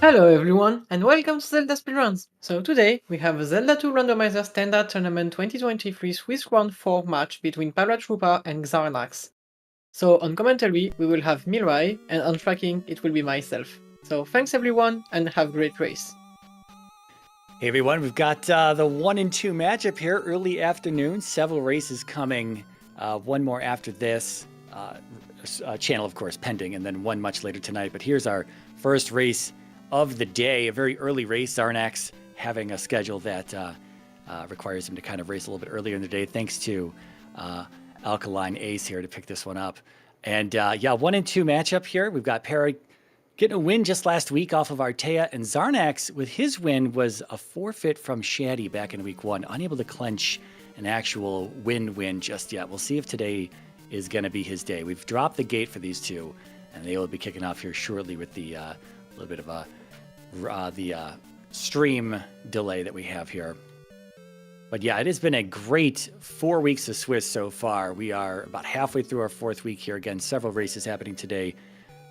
Hello everyone, and welcome to Zelda Speedruns. So today we have a Zelda 2 Randomizer Standard Tournament 2023 Swiss Round 4 match between Paratroopa and Xarnax. So on commentary we will have Milrai, and on tracking it will be myself. So thanks everyone, and have a great race. Hey everyone, we've got the 1 and 2 matchup here, early afternoon. Several races coming. One more after this. Channel, of course, pending, and then one much later tonight. But here's our first race of the day, a very early race. Xarnax having a schedule that requires him to kind of race a little bit earlier in the day, thanks to Alkaline Ace here to pick this one up. And yeah, 1 and 2 matchup here. We've got Para getting a win just last week off of Artea, and Xarnax, with his win, was a forfeit from Shaddy back in week 1, unable to clench an actual win just yet. We'll see if today is going to be his day. We've dropped the gate for these two, and they will be kicking off here shortly with the little bit of the stream delay that we have here. But yeah, it has been a great 4 weeks of Swiss so far. We are about halfway through our 4th week here. Again, several races happening today,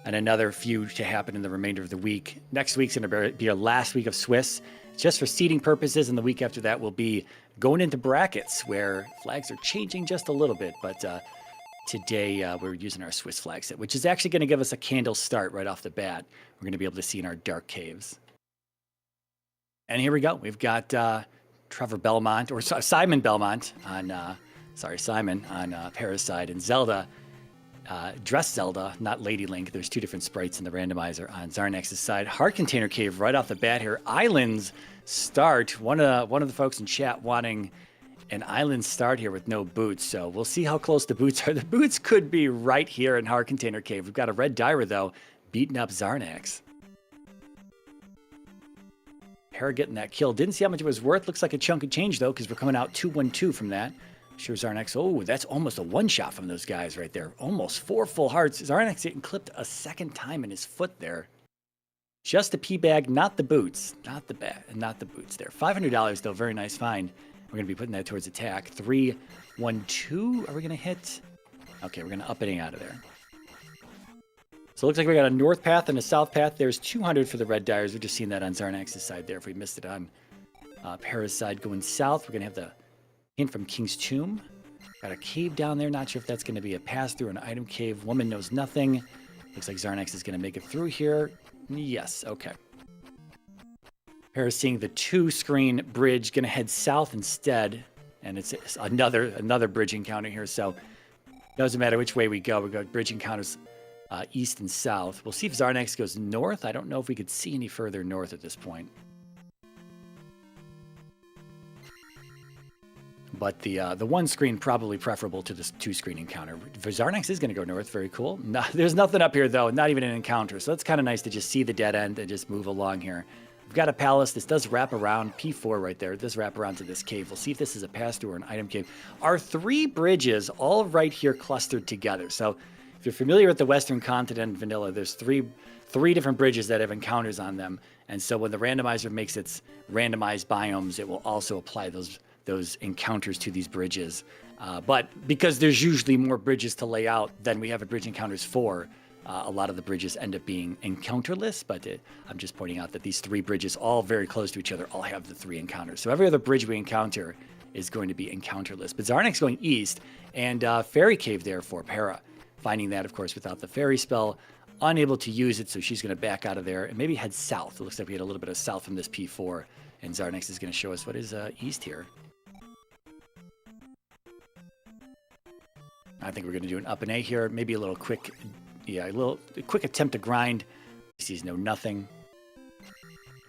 and another few to happen in the remainder of the week. Next week's going to be our last week of Swiss, just for seeding purposes, and the week after that will be going into brackets, where flags are changing just a little bit. But today we're using our Swiss flag set, which is actually going to give us a candle start right off the bat. We're going to be able to see in our dark caves. And here we go. We've got Trevor Belmont, or Simon Belmont on, Simon on Para's side, and Zelda. Dress Zelda, not Lady Link. There's 2 different sprites in the randomizer on Xarnax's side. Heart Container Cave right off the bat here. Islands start. One of the folks in chat wanting an island start here with no boots. So we'll see how close the boots are. The boots could be right here in Heart Container Cave. We've got a Red Dyra, though, beating up Xarnax. Para getting that kill. Didn't see how much it was worth. Looks like a chunk of change, though, because we're coming out 2-1-2 from that. Sure, Xarnax. Oh, that's almost a one-shot from those guys right there. Almost 4 full hearts. Xarnax getting clipped a second time in his foot there. Just the P-bag, not the boots. Not the boots there. $500, though. Very nice find. We're going to be putting that towards attack. 3-1-2. Are we going to hit? Okay, we're going to up and out of there. So it looks like we got a north path and a south path. There's 200 for the Red Dyers. We're just seeing that on Xarnax's side there. If we missed it on Para's side going south, we're going to have the hint from King's Tomb. Got a cave down there. Not sure if that's going to be a pass through an item cave. Woman knows nothing. Looks like Xarnax is going to make it through here. Yes, okay. Para's seeing the 2-screen bridge. Going to head south instead. And it's another bridge encounter here. So doesn't matter which way we go. We got bridge encounters east and south. We'll see if Xarnax goes north. I don't know if we could see any further north at this point. But the 1 screen probably preferable to this 2-screen encounter. Xarnax is going to go north. Very cool. No, there's nothing up here, though. Not even an encounter. So that's kind of nice to just see the dead end and just move along here. We've got a palace. This does wrap around. P4 right there. It does wrap around to this cave. We'll see if this is a pass-through or an item cave. Our 3 bridges all right here clustered together. So if you're familiar with the Western continent vanilla, there's three different bridges that have encounters on them. And so when the randomizer makes its randomized biomes, it will also apply those encounters to these bridges. But because there's usually more bridges to lay out than we have a bridge encounters for, a lot of the bridges end up being encounterless. But I'm just pointing out that these 3 bridges, all very close to each other, all have the 3 encounters. So every other bridge we encounter is going to be encounterless. But Xarnax going east, and Fairy Cave there for Para. Finding that, of course, without the Fairy spell. Unable to use it, so she's going to back out of there and maybe head south. It looks like we had a little bit of south from this P4. And Xarnax is going to show us what is east here. I think we're going to do an up and A here. Maybe a quick attempt to grind. He sees nothing.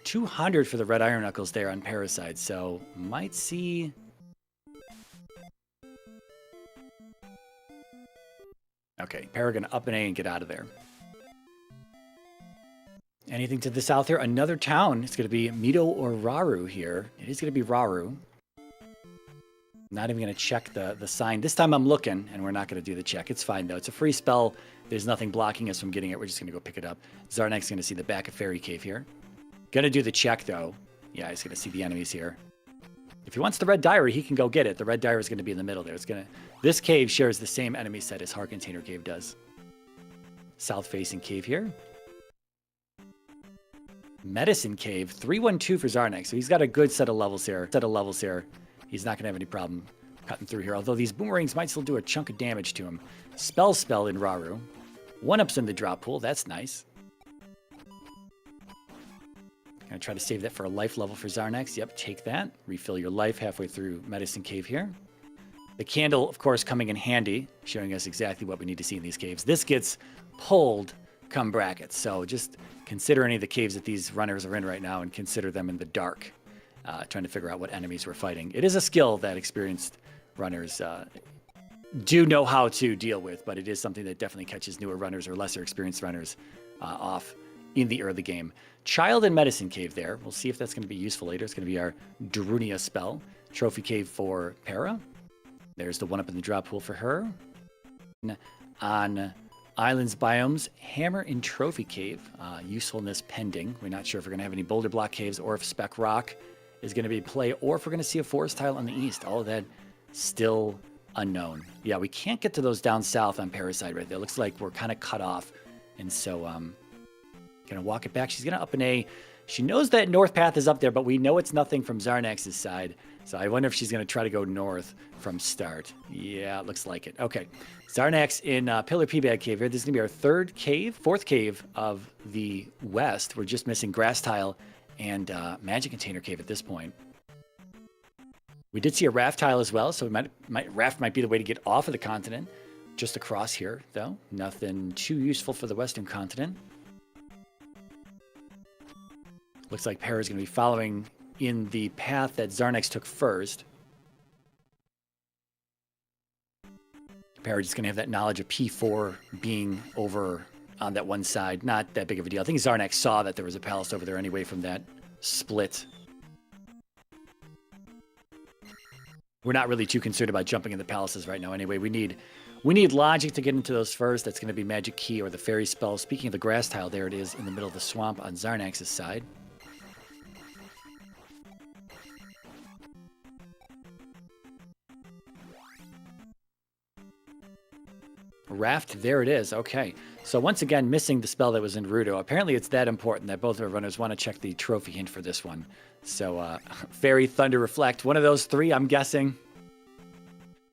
200 for the Red Iron Knuckles there on Parasite. So might see. Okay, Para going to up and A and get out of there. Anything to the south here? Another town. It's going to be Mito or Raru here. It is going to be Raru. Not even going to check the sign. This time I'm looking, and we're not going to do the check. It's fine, though. It's a free spell. There's nothing blocking us from getting it. We're just going to go pick it up. Xarnax is going to see the back of Fairy Cave here. Going to do the check, though. Yeah, he's going to see the enemies here. If he wants the Red Diary, he can go get it. The Red Diary is going to be in the middle there. This cave shares the same enemy set as Heart Container Cave does. South-facing cave here. Medicine Cave, 312 for Xarnax. So he's got a good set of levels here. He's not going to have any problem cutting through here. Although these boomerangs might still do a chunk of damage to him. Spell in Raru. 1-ups in the drop pool. That's nice. Gonna try to save that for a life level for Xarnax. Yep, take that. Refill your life halfway through Medicine Cave here. The candle, of course, coming in handy, showing us exactly what we need to see in these caves. This gets pulled come brackets, so just consider any of the caves that these runners are in right now and consider them in the dark, trying to figure out what enemies we're fighting. It is a skill that experienced runners do know how to deal with, but it is something that definitely catches newer runners or lesser experienced runners off in the early game. Child and Medicine Cave there. We'll see if that's going to be useful later. It's going to be our Darunia spell. Trophy Cave for Para. There's the 1-up in the drop pool for her. On Islands Biomes, Hammer in Trophy Cave. Usefulness pending. We're not sure if we're going to have any Boulder Block Caves or if Spec Rock is going to be play or if we're going to see a forest tile on the east. All of that still unknown. Yeah, we can't get to those down south on Parasite right there. It looks like we're kind of cut off. And so, going to walk it back. She's going to up an A. She knows that north path is up there, but we know it's nothing from Xarnax's side. So I wonder if she's going to try to go north from start. Yeah, it looks like it. Okay. Xarnax in Pillar P-Bag Cave here. This is going to be our fourth cave of the west. We're just missing Grass Tile and Magic Container Cave at this point. We did see a raft tile as well, so raft might be the way to get off of the continent. Just across here, though. Nothing too useful for the western continent. Looks like Para's going to be following in the path that Xarnax took first. Para just going to have that knowledge of P4 being over on that one side. Not that big of a deal. I think Xarnax saw that there was a palace over there anyway from that split. We're not really too concerned about jumping in the palaces right now anyway. We need logic to get into those first. That's going to be Magic Key or the Fairy Spell. Speaking of the grass tile, there it is in the middle of the swamp on Xarnax's side. Raft, there it is. Okay. So once again, missing the spell that was in Rudo. Apparently it's that important that both of our runners want to check the trophy hint for this one. So Fairy, Thunder, Reflect. One of those three, I'm guessing.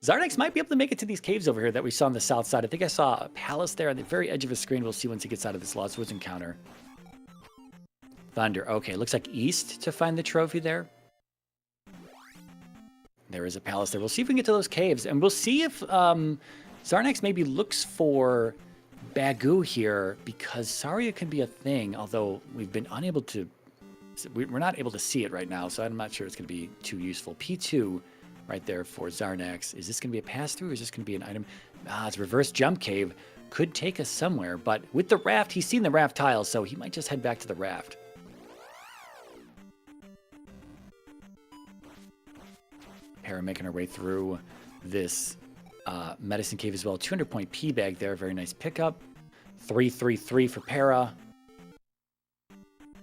Xarnax might be able to make it to these caves over here that we saw on the south side. I think I saw a palace there on the very edge of his screen. We'll see once he gets out of this Lost Woods encounter. Thunder. Okay, looks like east to find the trophy there. There is a palace there. We'll see if we can get to those caves. And we'll see if Xarnax maybe looks for Bagoo here, because Saria can be a thing, although we've been unable to... We're not able to see it right now, so I'm not sure it's going to be too useful. P2 right there for Xarnax. Is this going to be a pass-through, or is this going to be an item? It's reverse jump cave. Could take us somewhere, but with the raft, he's seen the raft tile, so he might just head back to the raft. Para making her way through this Medicine Cave as well. 200-point P-Bag there. Very nice pickup. 3-3-3 for Para.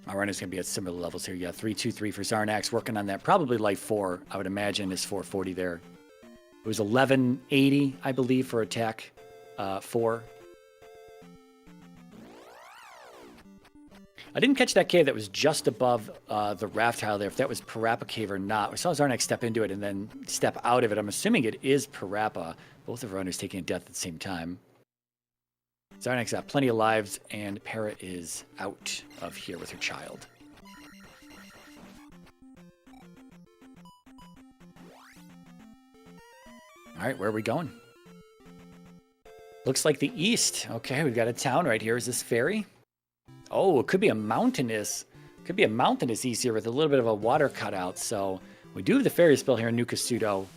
Our runner's going to be at similar levels here. Yeah, 3-2-3 for Xarnax. Working on that. Probably life 4, I would imagine, is 440 there. It was 1180, I believe, for attack 4. I didn't catch that cave that was just above the raft tile there, if that was Paratroopa cave or not. We saw Xarnax step into it and then step out of it. I'm assuming it is Paratroopa. Both of our runners taking a death at the same time. Xarnax got plenty of lives, and Para is out of here with her child. All right, where are we going? Looks like the east. Okay, we've got a town right here. Is this Fairy? Oh, it could be a mountainous. Could be a mountainous east here with a little bit of a water cutout. So we do have the Fairy spell here in New Kasuto.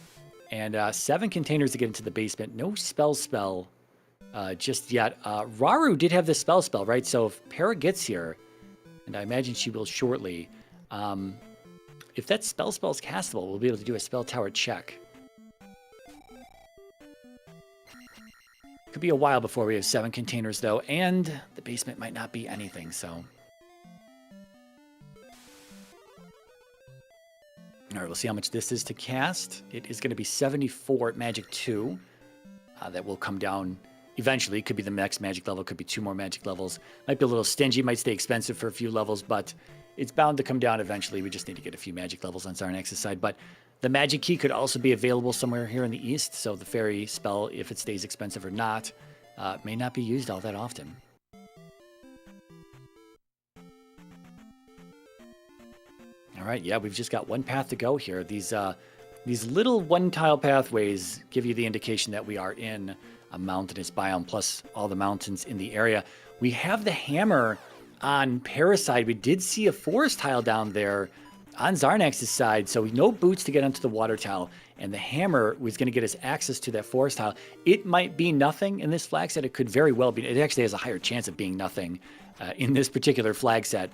And 7 containers to get into the basement. No spell just yet. Raru did have the spell, right? So if Para gets here, and I imagine she will shortly, if that spell is castable, we'll be able to do a spell tower check. Could be a while before we have 7 containers, though, and the basement might not be anything, so. All right, we'll see how much this is to cast. It is going to be 74 at Magic 2. That will come down eventually. It could be the next magic level. Could be 2 more magic levels. Might be a little stingy. Might stay expensive for a few levels, but it's bound to come down eventually. We just need to get a few magic levels on Xarnax's side. But the magic key could also be available somewhere here in the east. So the fairy spell, if it stays expensive or not, may not be used all that often. All right, yeah, we've just got one path to go here. These little one-tile pathways give you the indication that we are in a mountainous biome, plus all the mountains in the area. We have the hammer on Para's side. We did see a forest tile down there on Xarnax's side, so no boots to get onto the water tile, and the hammer was going to get us access to that forest tile. It might be nothing in this flag set. It could very well be. It actually has a higher chance of being nothing in this particular flag set.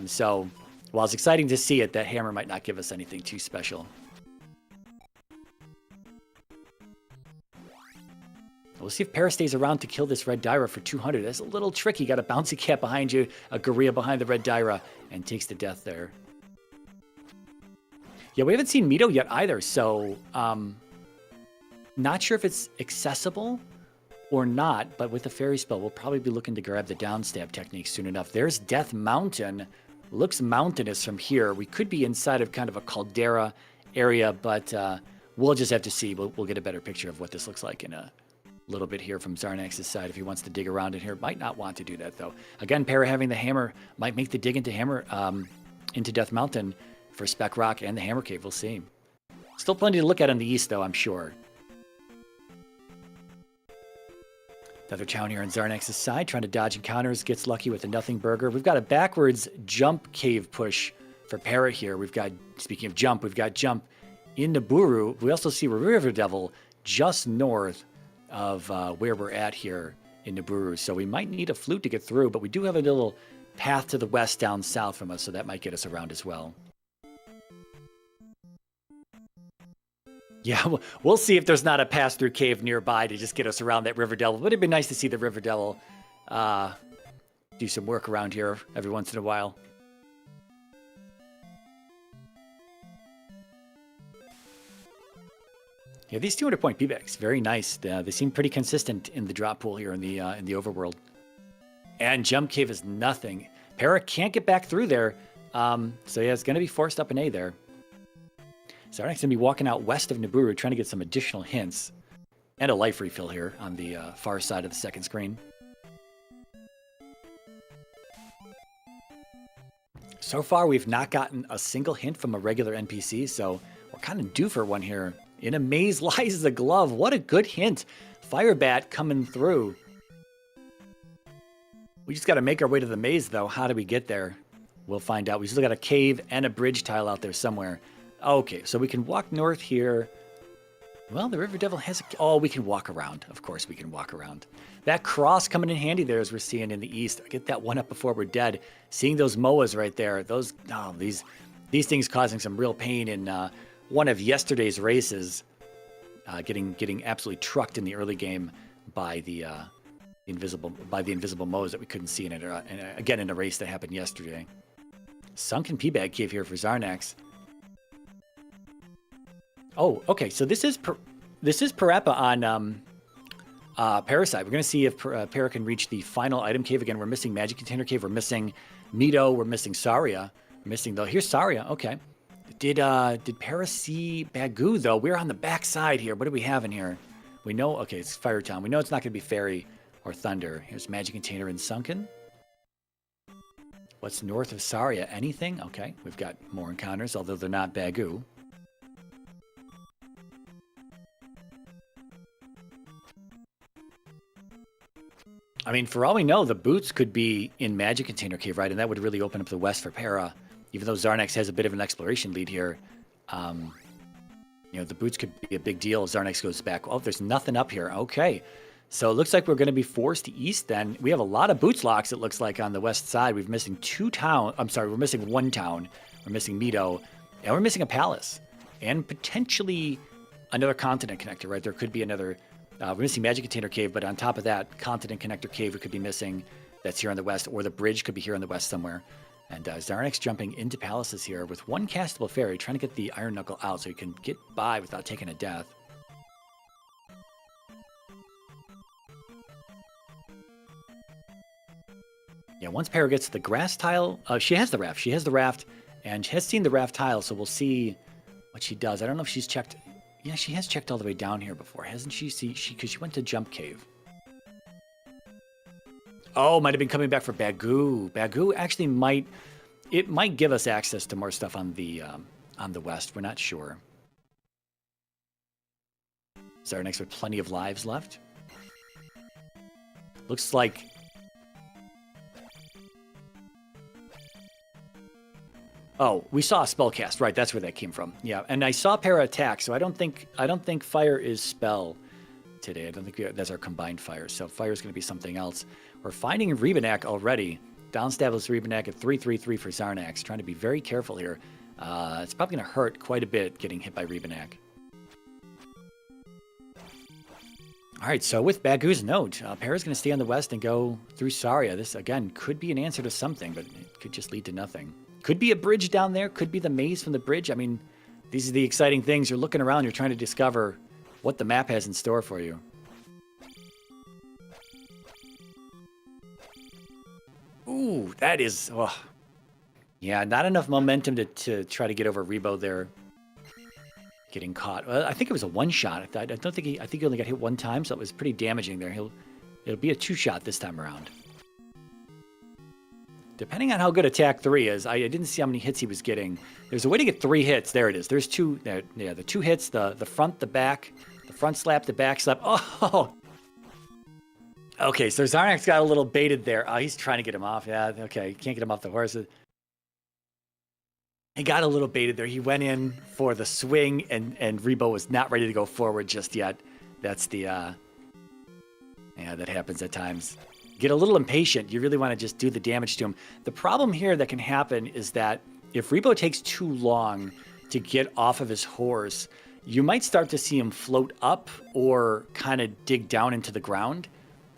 So while it's exciting to see it, that hammer might not give us anything too special. We'll see if Para stays around to kill this red Dyra for 200. That's a little tricky. Got a bouncy cat behind you, a gorilla behind the red Dyra, and takes the death there. Yeah, we haven't seen Mito yet either, so not sure if it's accessible or not, but with the fairy spell, we'll probably be looking to grab the downstab technique soon enough. There's Death Mountain. Looks mountainous from here. We could be inside of kind of a caldera area, but we'll just have to see. We'll get a better picture of what this looks like in a little bit here from Xarnax's side if he wants to dig around in here. Might not want to do that, though. Again, Para having the hammer might make the dig into Death Mountain for Spec Rock and the Hammer Cave. We'll see. Still plenty to look at on the east, though, I'm sure. Another town here on Xarnax's side, trying to dodge encounters, gets lucky with a nothing burger. We've got a backwards jump cave push for Para here. We've got, speaking of jump, we've got jump in Nibiru. We also see a River Devil just north of where we're at here in Nibiru. So we might need a flute to get through, but we do have a little path to the west down south from us, so that might get us around as well. Yeah, we'll see if there's not a pass-through cave nearby to just get us around that River Devil. But it'd be nice to see the River Devil do some work around here every once in a while. Yeah, these 200-point P-backs, very nice. They seem pretty consistent in the drop pool here in the overworld. And jump cave is nothing. Para can't get back through there, so yeah, it's going to be forced up an A there. Xarnax's going to be walking out west of Nibiru, trying to get some additional hints. And a life refill here on the far side of the second screen. So far, we've not gotten a single hint from a regular NPC, so we're kind of due for one here. In a maze lies the glove. What a good hint. Firebat coming through. We just got to make our way to the maze, though. How do we get there? We'll find out. We still got a cave and a bridge tile out there somewhere. Okay, so we can walk north here. Well, the River Devil has oh, we can walk around. Of course we can walk around. That cross coming in handy there as we're seeing in the east. Get that one up before we're dead. Seeing those MOAs right there. Those, oh, these things causing some real pain in one of yesterday's races. Getting absolutely trucked in the early game by the invisible MOAs that we couldn't see in it. Again, in a race that happened yesterday. Sunken P-Bag Cave here for Xarnax. Oh, okay. So this is Parappa on Parasite. We're going to see if Para can reach the final item cave. Again, we're missing Magic Container Cave. We're missing Mito. We're missing Saria. We're missing, though. Here's Saria. Okay. Did Para see Bagu, though? We're on the back side here. What do we have in here? We know, okay, it's Fire Town. We know it's not going to be Fairy or Thunder. Here's Magic Container and Sunken. What's north of Saria? Anything? Okay. We've got more encounters, although they're not Bagu. I mean, for all we know, the boots could be in Magic Container Cave, right? And that would really open up the west for Para. Even though Xarnax has a bit of an exploration lead here, the boots could be a big deal. Xarnax goes back. Oh, there's nothing up here. Okay. So it looks like we're going to be forced east then. We have a lot of boots locks, it looks like, on the west side. We're missing we're missing one town. We're missing Mito. And we're missing a palace. And potentially another continent connector, right? There could be another... we're missing Magic Container Cave, but on top of that, Continent Connector Cave we could be missing. That's here on the west, or the bridge could be here on the west somewhere. And Xarnax jumping into palaces here with one castable fairy, trying to get the Iron Knuckle out so he can get by without taking a death. Yeah, once Para gets to the grass tile, she has the raft. She has the raft, and she has seen the raft tile, so we'll see what she does. I don't know if she's checked. Yeah, she has checked all the way down here before, hasn't she? See, because she went to Jump Cave. Oh, might have been coming back for Bagoo. Bagoo actually might give us access to more stuff on the west. We're not sure. Xarnax with plenty of lives left. Looks like. Oh, we saw a spell cast. Right, that's where that came from. Yeah, and I saw Para attack, so I don't think fire is spell today. I don't think that's our combined fire. So fire is going to be something else. We're finding Rebanak already. Downstablis Rebanak at 333 for Xarnax. Trying to be very careful here. It's probably going to hurt quite a bit getting hit by Rebanak. All right, so with Bagoo's note, Para's going to stay on the west and go through Saria. This, again, could be an answer to something, but it could just lead to nothing. Could be a bridge down there. Could be the maze from the bridge. I mean, these are the exciting things. You're looking around. You're trying to discover what the map has in store for you. Ooh, that is... Oh. Yeah, not enough momentum to try to get over Rebo there. Getting caught. Well, I think it was a one-shot. I don't think I think he only got hit one time, so it was pretty damaging there. It'll be a two-shot this time around. Depending on how good attack 3 is, I didn't see how many hits he was getting. There's a way to get 3 hits. There it is. There's 2. Yeah, the 2 hits, the front, the back, the front slap, the back slap. Oh! Okay, so Xarnax got a little baited there. Oh, he's trying to get him off. Yeah, okay. Can't get him off the horse. He got a little baited there. He went in for the swing, and Rebo was not ready to go forward just yet. That's the... Yeah, that happens at times. Get a little impatient. You really want to just do the damage to him. The problem here that can happen is that if Rebo takes too long to get off of his horse, you might start to see him float up or kind of dig down into the ground.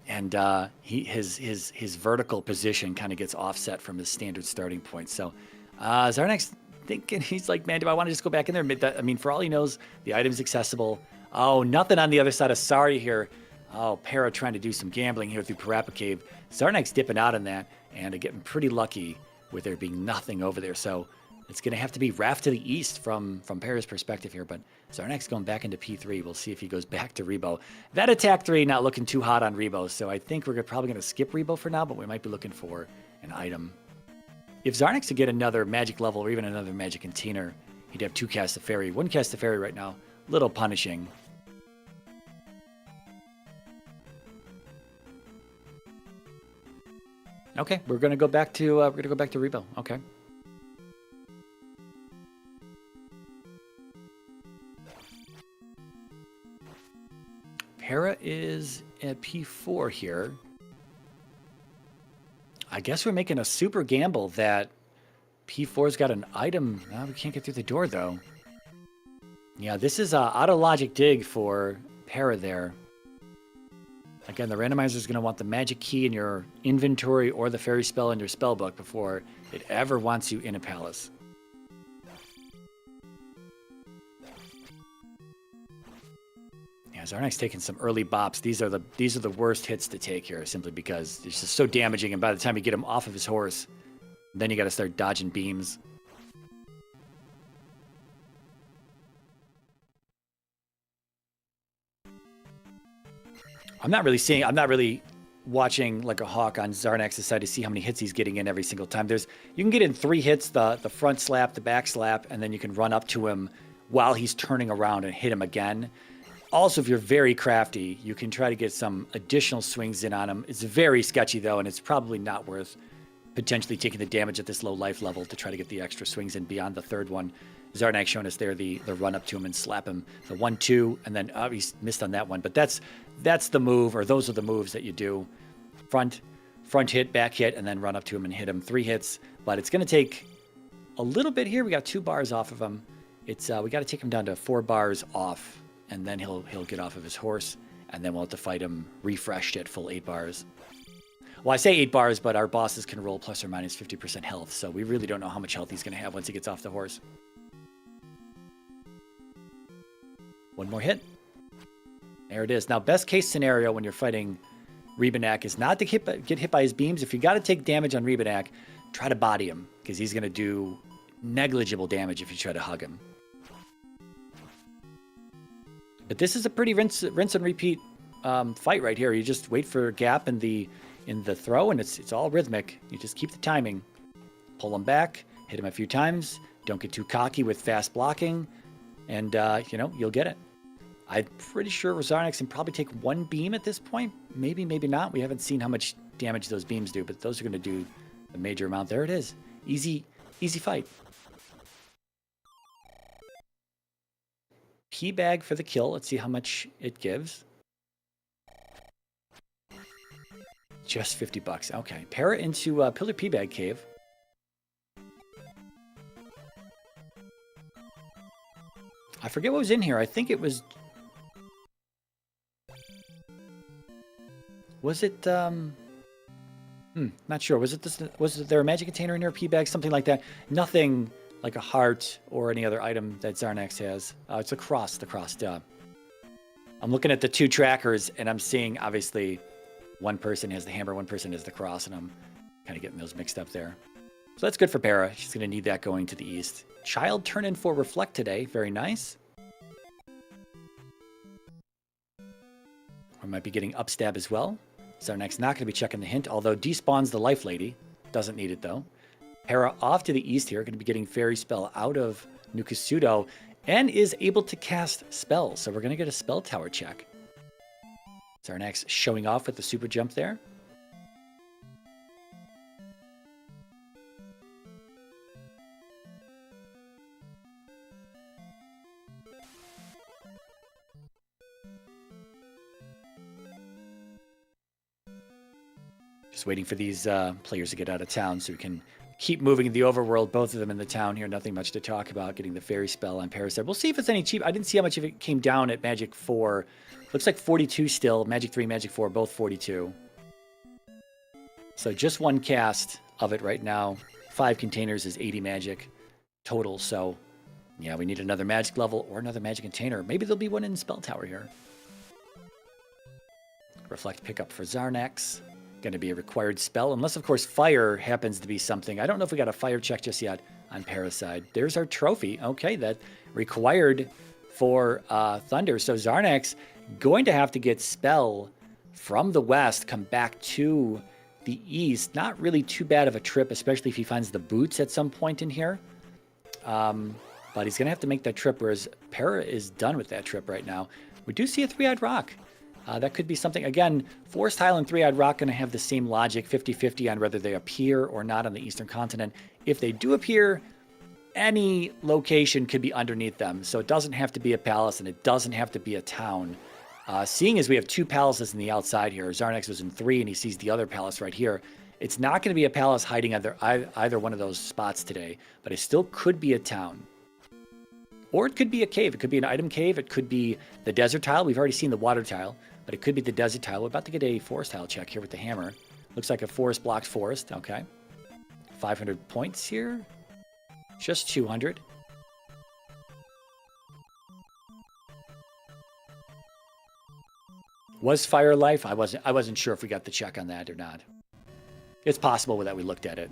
And his vertical position kind of gets offset from his standard starting point. So Xarnax thinking, he's like, man, do I want to just go back in there? I mean, for all he knows, the item's accessible. Oh, nothing on the other side of Saria here. Oh, Para trying to do some gambling here through Paratroopa Cave. Xarnax dipping out on that and getting pretty lucky with there being nothing over there. So it's going to have to be raft to the east from Para's perspective here. But Xarnax going back into P3. We'll see if he goes back to Rebo. That attack 3 not looking too hot on Rebo. So I think we're probably going to skip Rebo for now, but we might be looking for an item. If Xarnax could get another magic level or even another magic container, he'd have 2 Cast of Fairy. 1 Cast of Fairy right now. Little punishing. Okay, we're gonna go back to Rebo. Okay. Para is at P4 here. I guess we're making a super gamble that P4's got an item. Oh, we can't get through the door though. Yeah, this is a auto logic dig for Para there. Again, the randomizer is going to want the magic key in your inventory or the fairy spell in your spell book before it ever wants you in a palace. Yeah, Xarnax taking some early bops. These are the worst hits to take here, simply because it's just so damaging. And by the time you get him off of his horse, then you got to start dodging beams. I'm not really watching like a hawk on Xarnax's side to see how many hits he's getting in every single time. You can get in 3 hits, the front slap, the back slap, and then you can run up to him while he's turning around and hit him again. Also, if you're very crafty, you can try to get some additional swings in on him. It's very sketchy though, and it's probably not worth potentially taking the damage at this low life level to try to get the extra swings in beyond the 3rd one. Xarnax showing us there the run up to him and slap him. The 1-2, and then he missed on that one. But that's the move, or those are the moves that you do. Front hit, back hit, and then run up to him and hit him. 3 hits. But it's going to take a little bit here. We got 2 bars off of him. It's we got to take him down to 4 bars off, and then he'll get off of his horse, and then we'll have to fight him refreshed at full 8 bars. Well, I say 8 bars, but our bosses can roll plus or minus 50% health, so we really don't know how much health he's going to have once he gets off the horse. 1 more hit. There it is. Now, best case scenario when you're fighting Rebanak is not to get hit by his beams. If you got to take damage on Rebanak, try to body him, because he's going to do negligible damage if you try to hug him. But this is a pretty rinse and repeat fight right here. You just wait for a gap in the throw, and it's all rhythmic. You just keep the timing. Pull him back, hit him a few times. Don't get too cocky with fast blocking, and you'll get it. I'm pretty sure Xarnax can probably take one beam at this point. Maybe, maybe not. We haven't seen how much damage those beams do, but those are going to do a major amount. There it is. Easy fight. P-bag for the kill. Let's see how much it gives. Just $50. Okay. Para into Pillar P-bag cave. I forget what was in here. I think it was... Was it, not sure. Was there a magic container in here? P-bag, something like that. Nothing like a heart or any other item that Xarnax has. It's a cross, duh. I'm looking at the two trackers, and I'm seeing, obviously, one person has the hammer, one person has the cross, and I'm kind of getting those mixed up there. So that's good for Para. She's going to need that going to the east. Child turn in for Reflect today. Very nice. We might be getting upstab as well. Xarnax not going to be checking the hint, although despawns the Life Lady. Doesn't need it, though. Para off to the east here, going to be getting Fairy Spell out of Nukasudo, and is able to cast spells. So we're going to get a Spell Tower check. Xarnax showing off with the super jump there. Just waiting for these players to get out of town so we can keep moving the overworld, both of them in the town here. Nothing much to talk about. Getting the fairy spell on Parasite. We'll see if it's any cheap. I didn't see how much of it came down at Magic 4. Looks like 42 still. Magic 3, Magic 4, both 42. So just one cast of it right now. 5 containers is 80 magic total. So yeah, we need another magic level or another magic container. Maybe there'll be one in Spell Tower here. Reflect pickup for Xarnax. Going to be a required spell, unless, of course, fire happens to be something. I don't know if we got a fire check just yet on Parasite. There's our trophy. Okay, that required for Thunder. So Xarnax going to have to get spell from the west, come back to the east. Not really too bad of a trip, especially if he finds the boots at some point in here. But he's going to have to make that trip, whereas Para is done with that trip right now. We do see a 3-eyed rock. That could be something. Again, Forest Tile and 3-eyed rock going to have the same logic, 50-50 on whether they appear or not on the eastern continent. If they do appear, any location could be underneath them. So it doesn't have to be a palace, and it doesn't have to be a town. Seeing as we have 2 palaces in the outside here, Xarnax was in 3, and he sees the other palace right here. It's not going to be a palace hiding under either one of those spots today, but it still could be a town. Or it could be a cave. It could be an item cave. It could be the desert tile. We've already seen the water tile, but it could be the desert tile. We're about to get a forest tile check here with the hammer. Looks like a forest blocked forest. Okay. 500 points here. Just 200. Was fire life? I wasn't sure if we got the check on that or not. It's possible that we looked at it.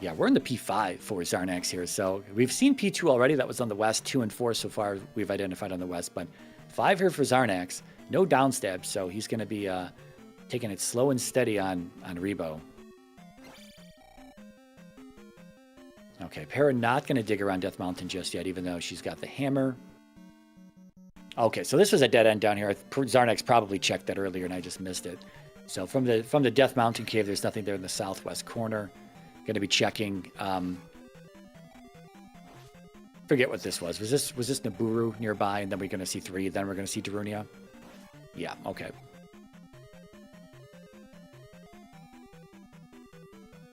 Yeah, we're in the P5 for Xarnax here. So we've seen P2 already. That was on the west. 2 and 4 so far we've identified on the west. But 5 here for Xarnax. No downstab, so he's going to be taking it slow and steady on Rebo. Okay, Para not going to dig around Death Mountain just yet, even though she's got the hammer. Okay, so this was a dead end down here. Xarnax probably checked that earlier, and I just missed it. So from the Death Mountain cave, there's nothing there in the southwest corner. Going to be checking. Forget what this was. Was this Naburu nearby? And then we're going to see 3. Then we're going to see Darunia. Yeah. Okay.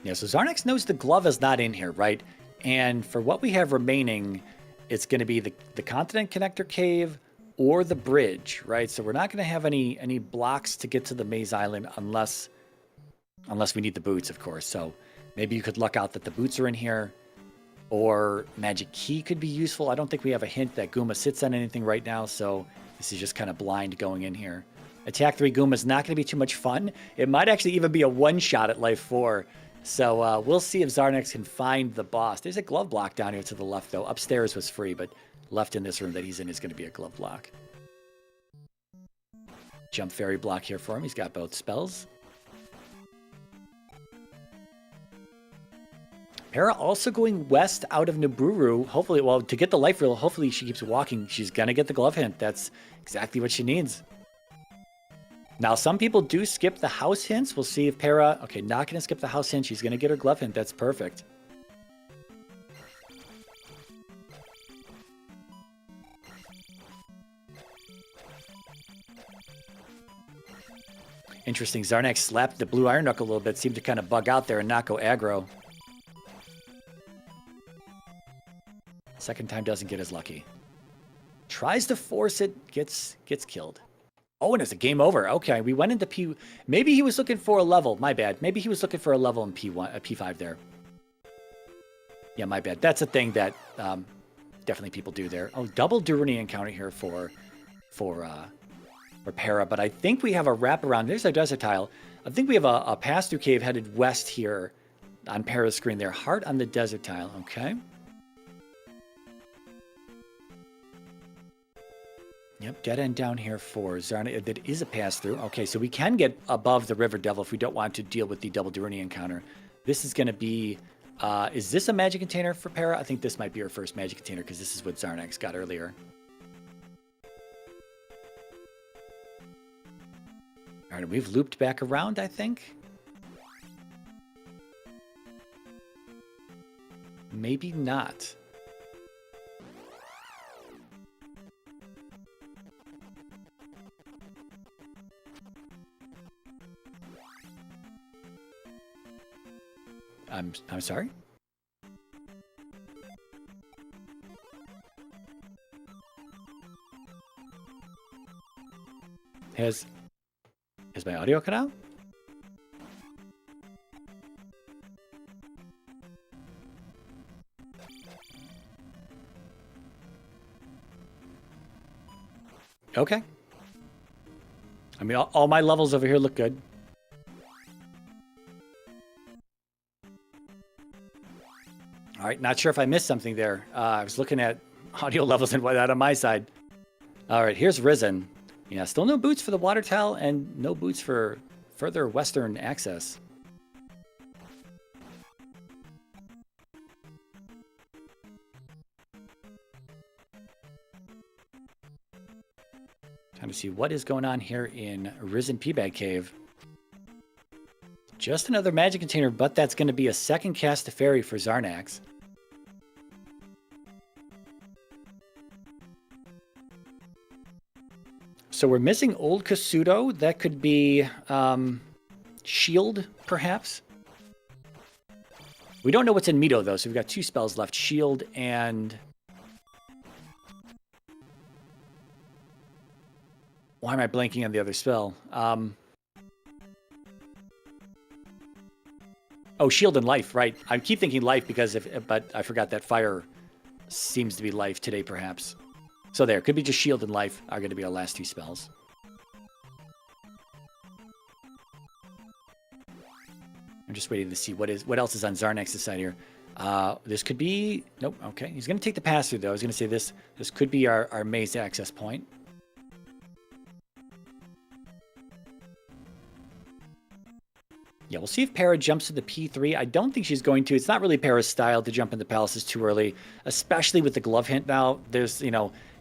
Yeah. So Xarnax knows the glove is not in here, right? And for what we have remaining, it's going to be the Continent Connector Cave or the bridge, right? So we're not going to have any blocks to get to the Maze Island unless we need the boots, of course. So maybe you could luck out that the boots are in here, or Magic Key could be useful. I don't think we have a hint that Guma sits on anything right now, so This is just kind of blind going in here. Attack 3 Goom is not going to be too much fun. It might actually even be a one-shot at life 4. So we'll see if Xarnax can find the boss. There's a glove block down here to the left, though. Upstairs was free, but left in this room that he's in is going to be a glove block. Jump fairy block here for him. He's got both spells. Para also going west out of Naburu. Hopefully, well, to get the life reel, hopefully she keeps walking. She's going to get the glove hint. That's exactly what she needs. Now, some people do skip the house hints. We'll see if Para... Okay, not going to skip the house hint. She's going to get her glove hint. That's perfect. Interesting. Xarnax slapped the blue iron knuckle a little bit. Seemed to kind of bug out there and not go aggro. Second time doesn't get as lucky. Tries to force it. Gets killed. Oh, and it's a game over. Okay, we went into P... Maybe he was looking for a level. My bad. Maybe he was looking for a level in P1, P5 there. Yeah, my bad. That's a thing that definitely people do there. Oh, double Durani encounter here for Para. But I think we have a wraparound. There's our desert tile. I think we have a pass-through cave headed west here on Para's screen there. Heart on the desert tile. Okay. Yep, dead end down here for Xarnax. That is a pass-through. Okay, so we can get above the River Devil if we don't want to deal with the double Durani encounter. This is going to be... is this a magic container for Para? I think this might be our first magic container because this is what Xarnax got earlier. All right, we've looped back around, I think. Maybe not. I'm sorry? Has my audio cut out? Okay. I mean, all my levels over here look good. All right, not sure if I missed something there. I was looking at audio levels and whatnot on my side. All right, here's Risen. Yeah, still no boots for the water towel and no boots for further western access. Time to see what is going on here in Risen Peabag Cave. Just another magic container, but that's going to be a second cast to fairy for Xarnax. So we're missing Old Kasuto. That could be Shield, perhaps. We don't know what's in Mito, though, so we've got 2 spells left. Shield and... Why am I blanking on the other spell? Oh, Shield and Life, right. I keep thinking Life because but I forgot that Fire seems to be Life today, perhaps. So there, could be just Shield and Life are going to be our last 2 spells. I'm just waiting to see what else is on Xarnax's side here. This could be... Nope, okay. He's going to take the pass-through, though. I was going to say this could be our maze access point. Yeah, we'll see if Para jumps to the P3. I don't think she's going to. It's not really Para's style to jump in the palaces too early, especially with the glove hint now. There's,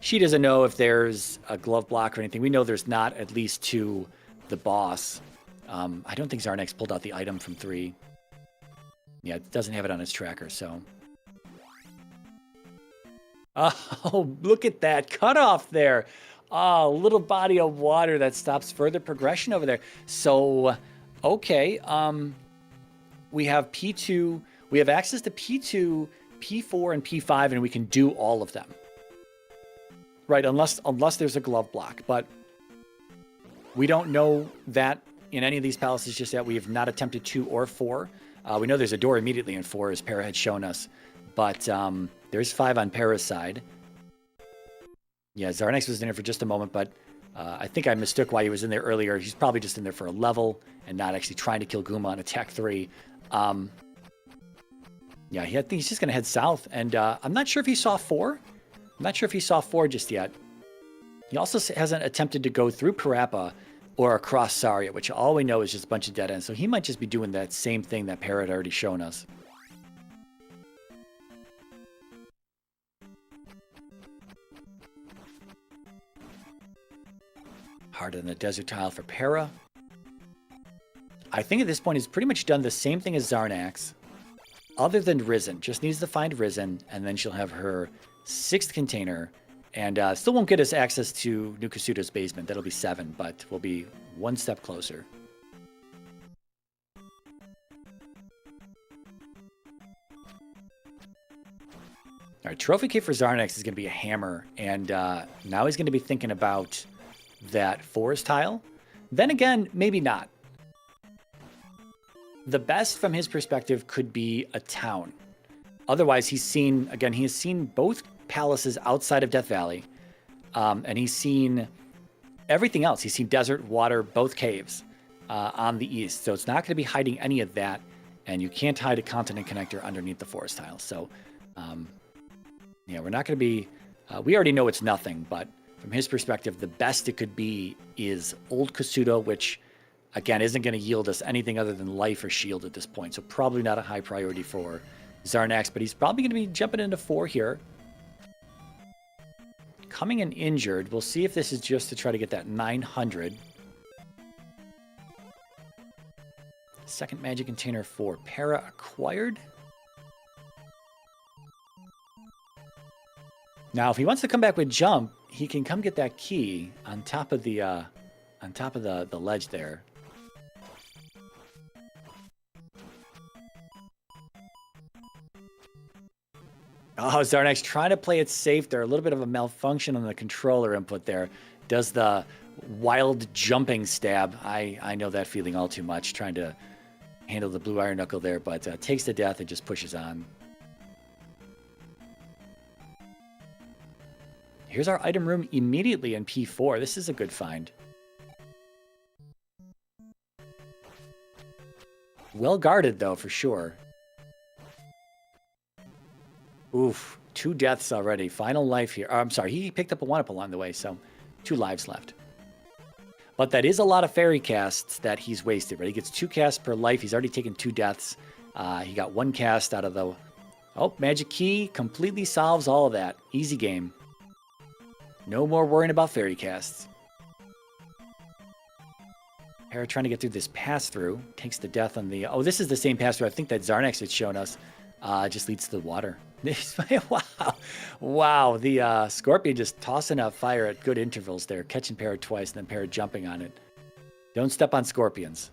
she doesn't know if there's a glove block or anything. We know there's not, at least to the boss. I don't think Xarnax pulled out the item from 3. Yeah, it doesn't have it on its tracker, so... Oh, look at that cutoff there. Oh, little body of water that stops further progression over there. So... Okay, we have P2, we have access to P2, P4, and P5, and we can do all of them. Right, unless there's a glove block, but we don't know that in any of these palaces just yet. We have not attempted 2 or 4. We know there's a door immediately in 4, as Para had shown us, but there's 5 on Para's side. Yeah, Xarnax was in there for just a moment, but I think I mistook why he was in there earlier. He's probably just in there for a level and not actually trying to kill Goomba on attack 3. Yeah, I think he's just going to head south, and I'm not sure if he saw 4. I'm not sure if he saw 4 just yet. He also hasn't attempted to go through Parappa or across Saria, which all we know is just a bunch of dead ends. So he might just be doing that same thing that Para had already shown us. Harder than the desert tile for Para. I think at this point he's pretty much done the same thing as Xarnax, other than Risen. Just needs to find Risen, and then she'll have her 6th container. And still won't get us access to New Kasuto's basement. That'll be 7, but we'll be one step closer. All right, Trophy Cave for Xarnax is going to be a hammer. And now he's going to be thinking about that forest tile. Then again, maybe not. The best from his perspective could be a town. Otherwise, he has seen both palaces outside of Death Valley, and he's seen everything else. He's seen desert, water, both caves on the east. So it's not going to be hiding any of that, and you can't hide a continent connector underneath the forest tile. So, yeah, we're not going to be... we already know it's nothing, but from his perspective, the best it could be is Old Kasuto, which, again, isn't going to yield us anything other than life or shield at this point. So probably not a high priority for Xarnax, but he's probably going to be jumping into 4 here. Coming in injured. We'll see if this is just to try to get that 900. Second magic container for Para acquired. Now, if he wants to come back with jump, he can come get that key on top of the ledge there. Oh, Xarnax trying to play it safe there. A little bit of a malfunction on the controller input there. Does the wild jumping stab. I know that feeling all too much, trying to handle the blue iron knuckle there, but takes the death and just pushes on. Here's our item room immediately in P4. This is a good find. Well guarded, though, for sure. Oof, 2 deaths already. Final life here. I'm sorry, he picked up a 1-up along the way, so 2 lives left. But that is a lot of fairy casts that he's wasted, right? He gets 2 casts per life. He's already taken 2 deaths. He got 1 cast out of the... Oh, magic key completely solves all of that. Easy game. No more worrying about fairy casts. Para trying to get through this pass-through. Takes the death on the... Oh, this is the same pass-through I think that Xarnax had shown us. Just leads to the water. Wow. Wow. The Scorpion just tossing out fire at good intervals there. Catching Para twice and then Para jumping on it. Don't step on Scorpions.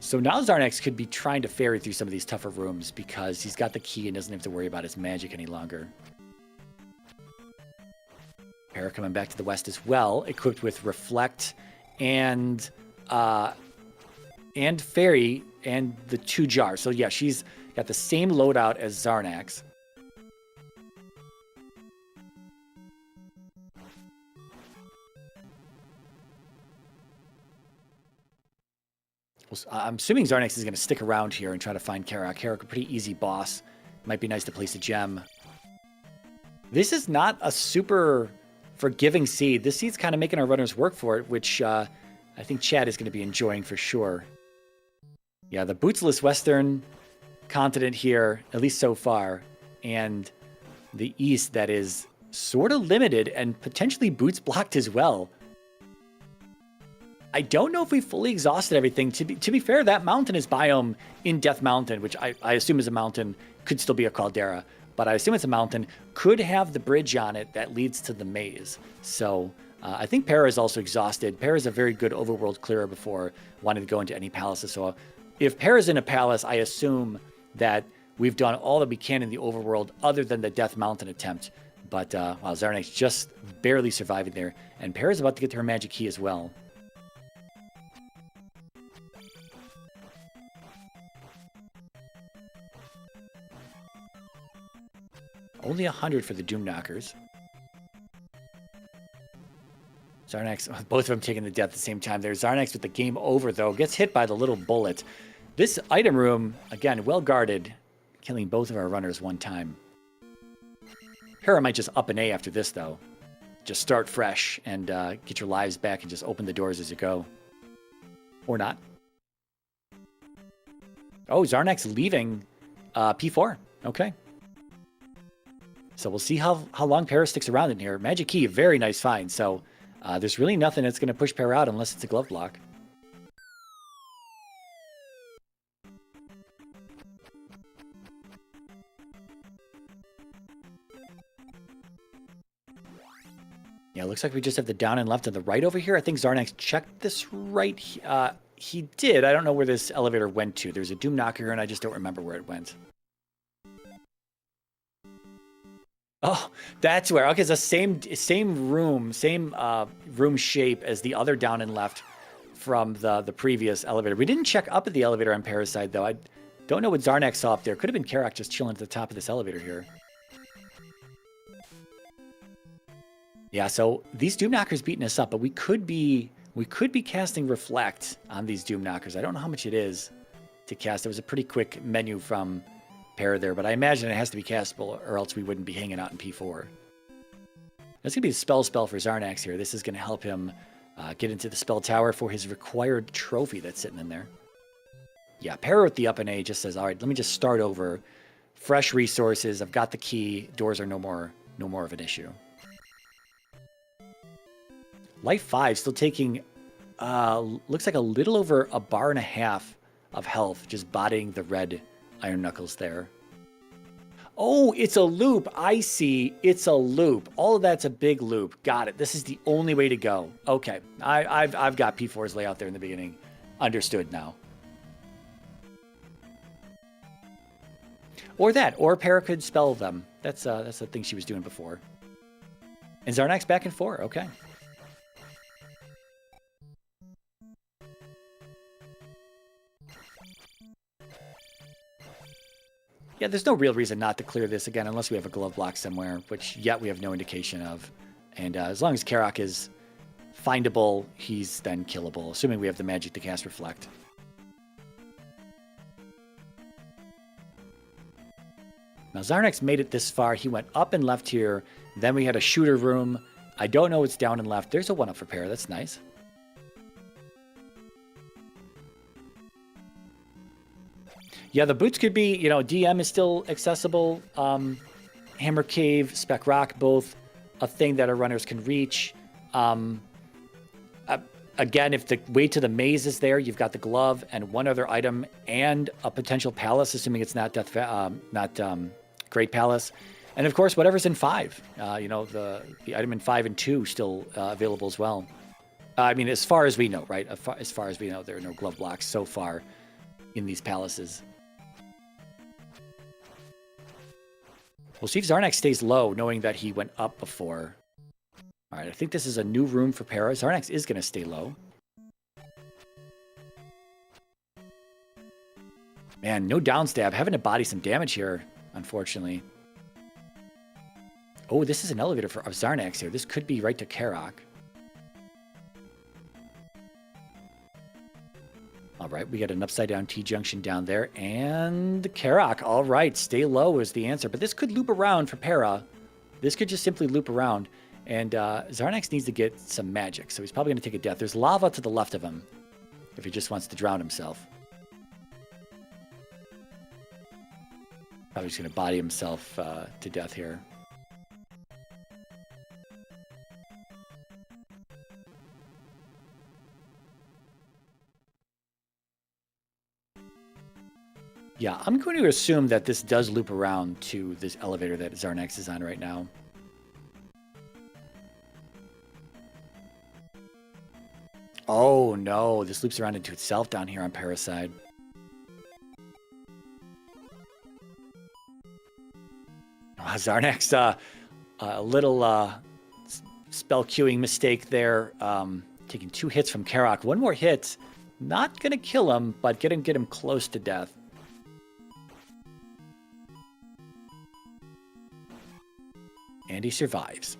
So now Xarnax could be trying to ferry through some of these tougher rooms because he's got the key and doesn't have to worry about his magic any longer. Para coming back to the west as well, equipped with Reflect and Fairy and the 2 jars. So yeah, she's got the same loadout as Xarnax. I'm assuming Xarnax is going to stick around here and try to find Karak. Karak, a pretty easy boss. Might be nice to place a gem. This is not a super forgiving seed. This seed's kind of making our runners work for it, which I think Chad is going to be enjoying for sure. Yeah, the bootsless Western continent here, at least so far, and the East that is sort of limited and potentially boots blocked as well. I don't know if we fully exhausted everything. To be fair, that mountainous biome in Death Mountain, which I assume is a mountain, could still be a caldera, but I assume it's a mountain, could have the bridge on it that leads to the maze. So I think Para is also exhausted. Para is a very good overworld clearer before wanting to go into any palaces. So if Para's in a palace, I assume that we've done all that we can in the overworld other than the Death Mountain attempt. But wow, Xarnax just barely surviving there. And Para's about to get to her magic key as well. Only 100 for the Doom Knockers. Xarnax, both of them taking the death at the same time there. Xarnax with the game over, though. Gets hit by the little bullet. This item room, again, well guarded. Killing both of our runners one time. Para might just up an A after this, though. Just start fresh and get your lives back and just open the doors as you go. Or not. Oh, Xarnax leaving P4. Okay. So we'll see how long Para sticks around in here. Magic Key, very nice find. So there's really nothing that's going to push Para out unless it's a glove block. Yeah, it looks like we just have the down and left and the right over here. I think Xarnax checked this right. He did. I don't know where this elevator went to. There's a Doom Knocker here, and I just don't remember where it went. Oh, that's where. Okay, it's the same room, same room shape as the other down and left from the previous elevator. We didn't check up at the elevator on Parasite, though. I don't know what Xarnax saw up there. Could have been Karak just chilling at the top of this elevator here. Yeah, so these Doom Knockers beating us up, but we could be casting Reflect on these Doom Knockers. I don't know how much it is to cast. It was a pretty quick menu from Para there, but I imagine it has to be castable or else we wouldn't be hanging out in P4. That's going to be the spell for Xarnax here. This is going to help him get into the spell tower for his required trophy that's sitting in there. Yeah, Para with the up and A just says, all right, let me just start over. Fresh resources. I've got the key. Doors are no more of an issue. Life 5 still taking, looks like a little over a bar and a half of health, just bodying the red Iron Knuckles there. Oh, it's a loop. I see. It's a loop. All of that's a big loop. Got it. This is the only way to go. Okay. I've got P4's layout there in the beginning. Understood now. Or that. Or Para could spell them. That's the thing she was doing before. And Xarnax back in 4. Okay. Yeah, there's no real reason not to clear this again unless we have a glove block somewhere, which yet we have no indication of. And as long as Karak is findable, he's then killable, assuming we have the magic to cast Reflect. Now, Xarnax made it this far. He went up and left here. Then we had a shooter room. I don't know what's down and left. There's a 1-up for Para. That's nice. Yeah, the boots could be, DM is still accessible. Hammer Cave, Spec Rock, both a thing that our runners can reach. Again, if the way to the maze is there, you've got the glove and one other item and a potential palace, assuming it's not Great Palace. And of course, whatever's in 5. The item in 5 and 2 still available as well. I mean, as far as we know, right? As far as we know, there are no glove blocks so far in these palaces. We'll see if Xarnax stays low, knowing that he went up before. All right, I think this is a new room for Para. Xarnax is going to stay low. Man, no downstab. Having to body some damage here, unfortunately. Oh, this is an elevator for Xarnax here. This could be right to Karak. All right, we got an upside-down T-junction down there, and Karak. All right, stay low is the answer. But this could loop around for Para. This could just simply loop around, and Xarnax needs to get some magic, so he's probably going to take a death. There's lava to the left of him if he just wants to drown himself. Probably just going to body himself to death here. Yeah, I'm going to assume that this does loop around to this elevator that Xarnax is on right now. Oh no, this loops around into itself down here on Parasite. Xarnax, a little spell queuing mistake there. Taking 2 hits from Karak. 1 more hit. Not going to kill him, but get him close to death. And he survives.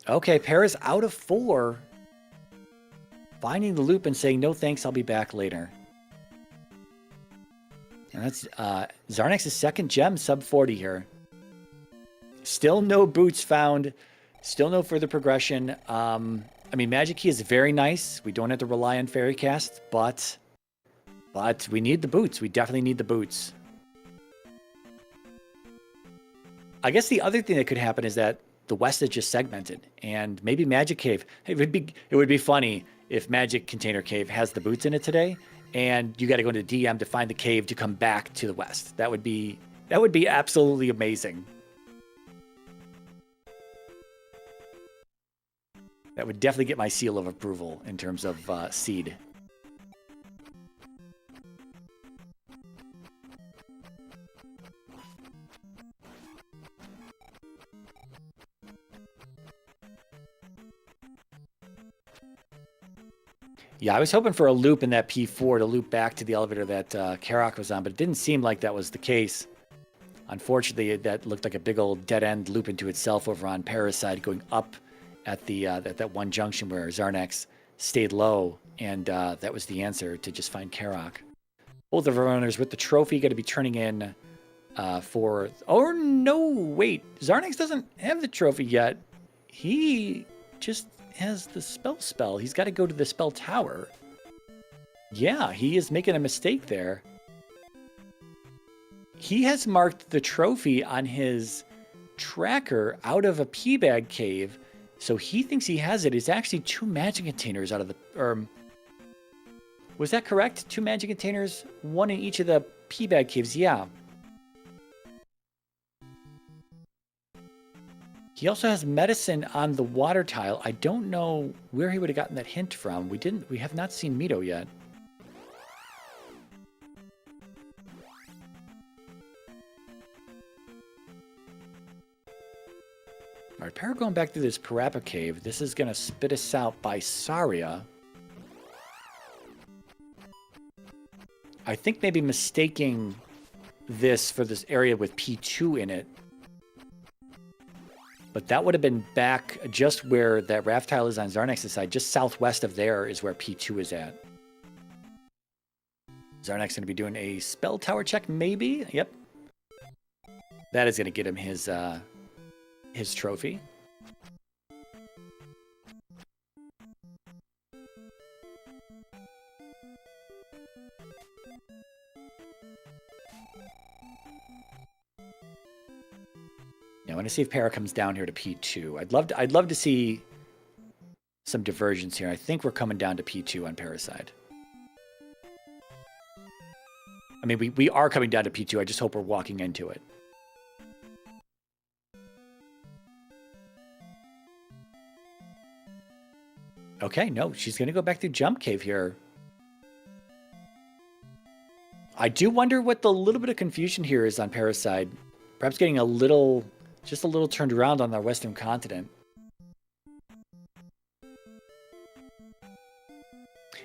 Okay, Para's out of 4. Finding the loop and saying, no thanks, I'll be back later. And that's Xarnax's second gem, sub 40 here. Still no boots found. Still no further progression. I mean, Magic Key is very nice. We don't have to rely on Fairy Cast, but we need the boots. We definitely need the boots. I guess the other thing that could happen is that the West is just segmented, and maybe Magic Cave. It would be funny if Magic Container Cave has the boots in it today, and you got to go into DM to find the cave to come back to the West. That would be absolutely amazing. That would definitely get my seal of approval in terms of seed. Yeah, I was hoping for a loop in that P4 to loop back to the elevator that Karak was on, but it didn't seem like that was the case. Unfortunately, that looked like a big old dead-end loop into itself over on Para's side, going up at the that one junction where Xarnax stayed low, and that was the answer to just find Karak. Both of our runners with the trophy going to be turning in for... Oh, no, wait. Xarnax doesn't have the trophy yet. He just... has the spell. He's got to go to the spell tower. Yeah, he is making a mistake there. He has marked the trophy on his tracker out of a P-bag cave, so he thinks he has it. It's actually 2 magic containers out of the... was that correct? 2 magic containers, 1 in each of the P-bag caves. Yeah. He also has medicine on the water tile. I don't know where he would have gotten that hint from. We have not seen Mito yet. All right, Para going back through this Parappa cave. This is going to spit us out by Saria. I think maybe mistaking this for this area with P2 in it. But that would have been back just where that raft tile is on Xarnax's side. Just southwest of there is where P2 is at. Xarnax going to be doing a spell tower check, maybe? Yep. That is going to get him his trophy. I want to see if Para comes down here to P2. I'd love to see some divergence here. I think we're coming down to P2 on Para's side. I mean, we are coming down to P2. I just hope we're walking into it. Okay, no, she's going to go back through Jump Cave here. I do wonder what the little bit of confusion here is on Para's side. Perhaps getting just a little turned around on our western continent.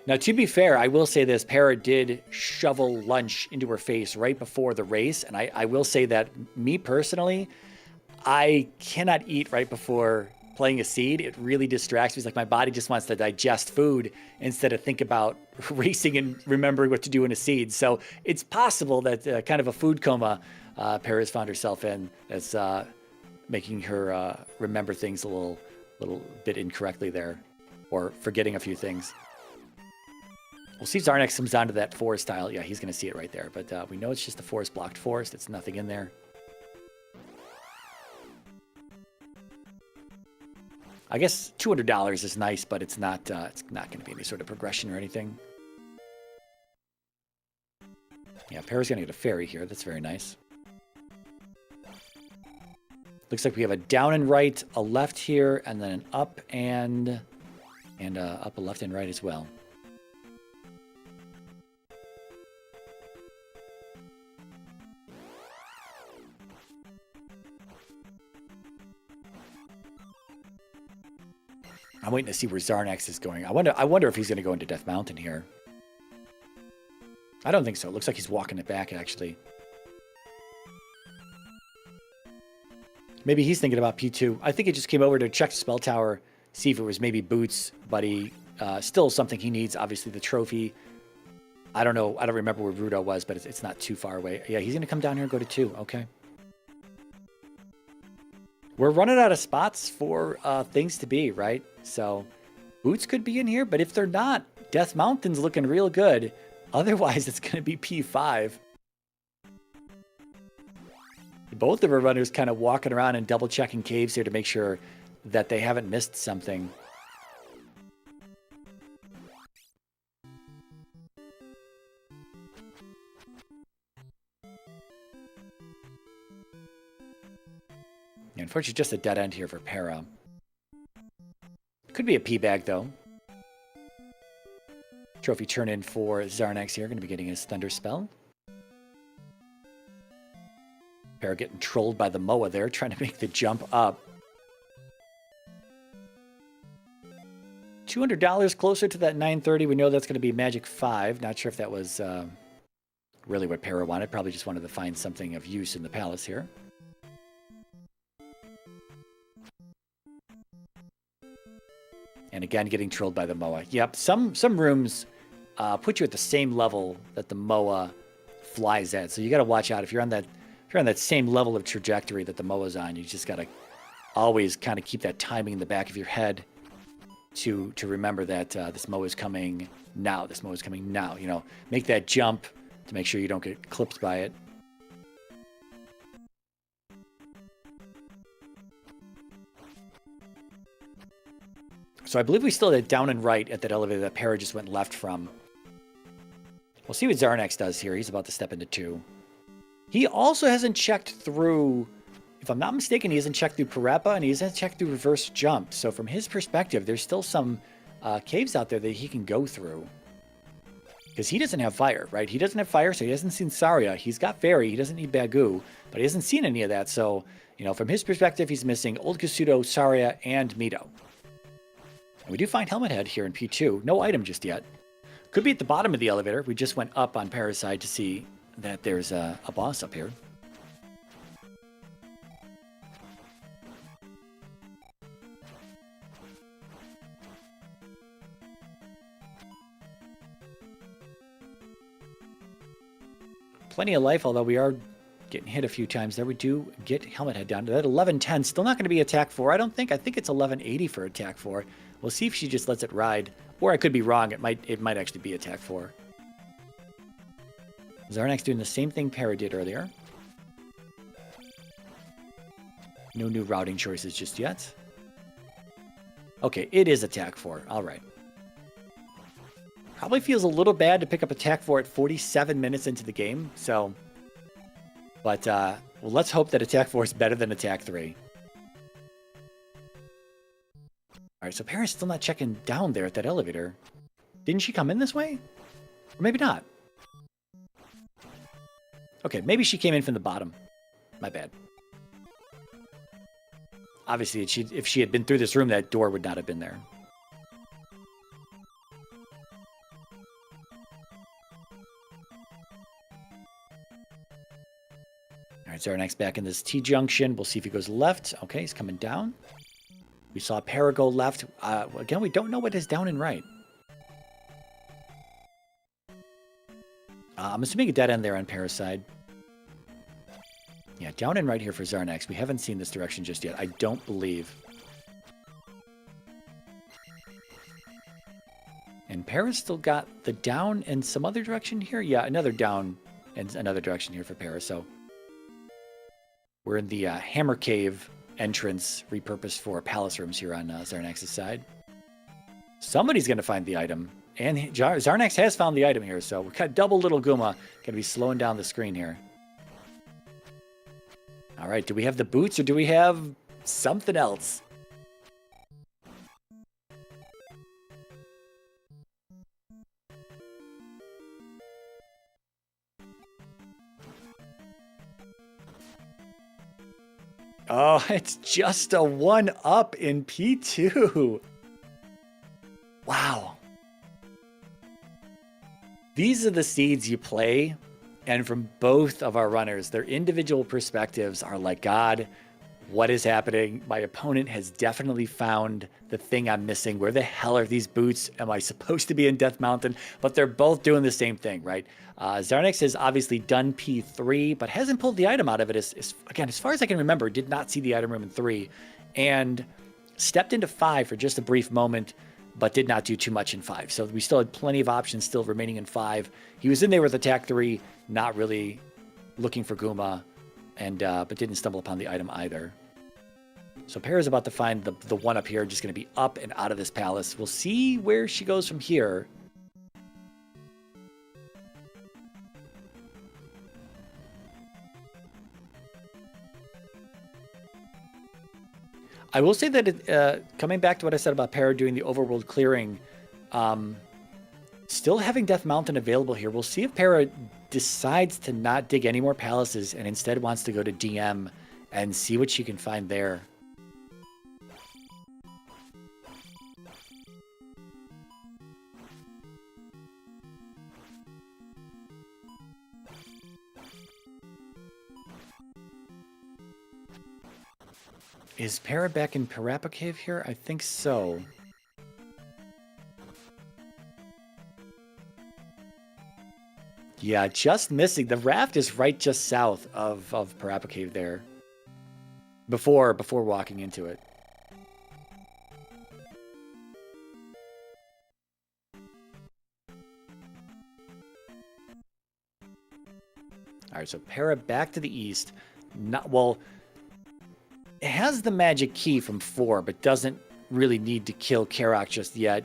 Now, to be fair, I will say this. Para did shovel lunch into her face right before the race. And I will say that, me personally, I cannot eat right before playing a seed. It really distracts me. It's like my body just wants to digest food instead of think about racing and remembering what to do in a seed. So it's possible that kind of a food coma Para's found herself in that's making her remember things a little bit incorrectly there, or forgetting a few things. We'll see if Xarnax comes down to that forest tile. Yeah, he's going to see it right there. But we know it's just a forest-blocked forest. It's nothing in there. I guess $200 is nice, but it's not going to be any sort of progression or anything. Yeah, Para's going to get a fairy here. That's very nice. Looks like we have a down and right, a left here, and then an up and up a left and right as well. I'm waiting to see where Xarnax is going. I wonder if he's going to go into Death Mountain here. I don't think so. It looks like he's walking it back, actually. Maybe he's thinking about P2. I think he just came over to check the spell tower, see if it was maybe boots, but he still something he needs. Obviously, the trophy. I don't know. I don't remember where Rudo was, but it's not too far away. Yeah, he's going to come down here and go to 2. Okay. We're running out of spots for things to be, right? So boots could be in here, but if they're not, Death Mountain's looking real good. Otherwise, it's going to be P5. Both of our runners kind of walking around and double checking caves here to make sure that they haven't missed something. Unfortunately, just a dead end here for Para. Could be a P bag though. Trophy turn in for Xarnax here. Going to be getting his Thunder Spell. Para getting trolled by the Moa there, trying to make the jump up. $200 closer to that 930. We know that's going to be Magic 5. Not sure if that was really what Para wanted. Probably just wanted to find something of use in the palace here. And again, getting trolled by the Moa. Yep, some rooms put you at the same level that the Moa flies at. So you got to watch out if you're on that same level of trajectory that the Moa's on. You just got to always kind of keep that timing in the back of your head to remember that this Moa is coming now. This Moa is coming now. You know, make that jump to make sure you don't get clipped by it. So I believe we still had down and right at that elevator that Para just went left from. We'll see what Xarnax does here. He's about to step into 2. He also hasn't checked through, if I'm not mistaken, he hasn't checked through Paratroopa and he hasn't checked through reverse jump. So from his perspective, there's still some caves out there that he can go through. Because he doesn't have fire, right? He doesn't have fire, so he hasn't seen Saria. He's got fairy, he doesn't need Bagu, but he hasn't seen any of that. So, you know, from his perspective, he's missing Old Kasuto, Saria, and Mito. And we do find Helmet Head here in P2. No item just yet. Could be at the bottom of the elevator. We just went up on Para's side to see that there's a boss up here. Plenty of life, although we are getting hit a few times there. We do get Helmet Head down to that 1110. Still not going to be attack 4, I don't think. I think it's 1180 for attack 4. We'll see if she just lets it ride. Or I could be wrong. It might actually be attack 4. Xarnax doing the same thing Para did earlier. No new routing choices just yet. Okay, it is attack 4. All right. Probably feels a little bad to pick up attack 4 at 47 minutes into the game. So, but well, let's hope that attack 4 is better than attack 3. All right, so Para's still not checking down there at that elevator. Didn't she come in this way? Or maybe not. Okay, maybe she came in from the bottom. My bad. Obviously, if she had been through this room, that door would not have been there. All right, Xarnax back in this T-junction. We'll see if he goes left. Okay, he's coming down. We saw Para go left. Again, we don't know what is down and right. I'm assuming a dead end there on Para's side. Yeah, down and right here for Xarnax. We haven't seen this direction just yet. I don't believe. And Para's still got the down and some other direction here. Yeah, another down and another direction here for Para. So we're in the Hammer Cave entrance repurposed for palace rooms here on Xarnax's side. Somebody's going to find the item. And Xarnax has found the item here, so we've got double Little Guma. Going to be slowing down the screen here. All right, do we have the boots or do we have something else? Oh, it's just a 1-up in P2. Wow. These are the seeds you play, and from both of our runners, their individual perspectives are like, God, What is happening? My opponent has definitely found the thing I'm missing. Where the hell are these boots? Am I supposed to be in Death Mountain? But they're both doing the same thing, right? Xarnax has obviously done P3, but hasn't pulled the item out of it. Again, as far as I can remember, did not see the item room in 3. And stepped into 5 for just a brief moment, but did not do too much in 5. So we still had plenty of options still remaining in 5. He was in there with attack 3, not really looking for Guma, and but didn't stumble upon the item either. So Para's about to find the one up here, just going to be up and out of this palace. We'll see where she goes from here. I will say that coming back to what I said about Para doing the overworld clearing, still having Death Mountain available here. We'll see if Para decides to not dig any more palaces and instead wants to go to DM and see what she can find there. Is Para back in Paratroopa Cave here? I think so. Yeah, just missing. The raft is right just south of Paratroopa Cave there. Before walking into it. All right, so Para back to the east. It has the magic key from 4, but doesn't really need to kill Karak just yet.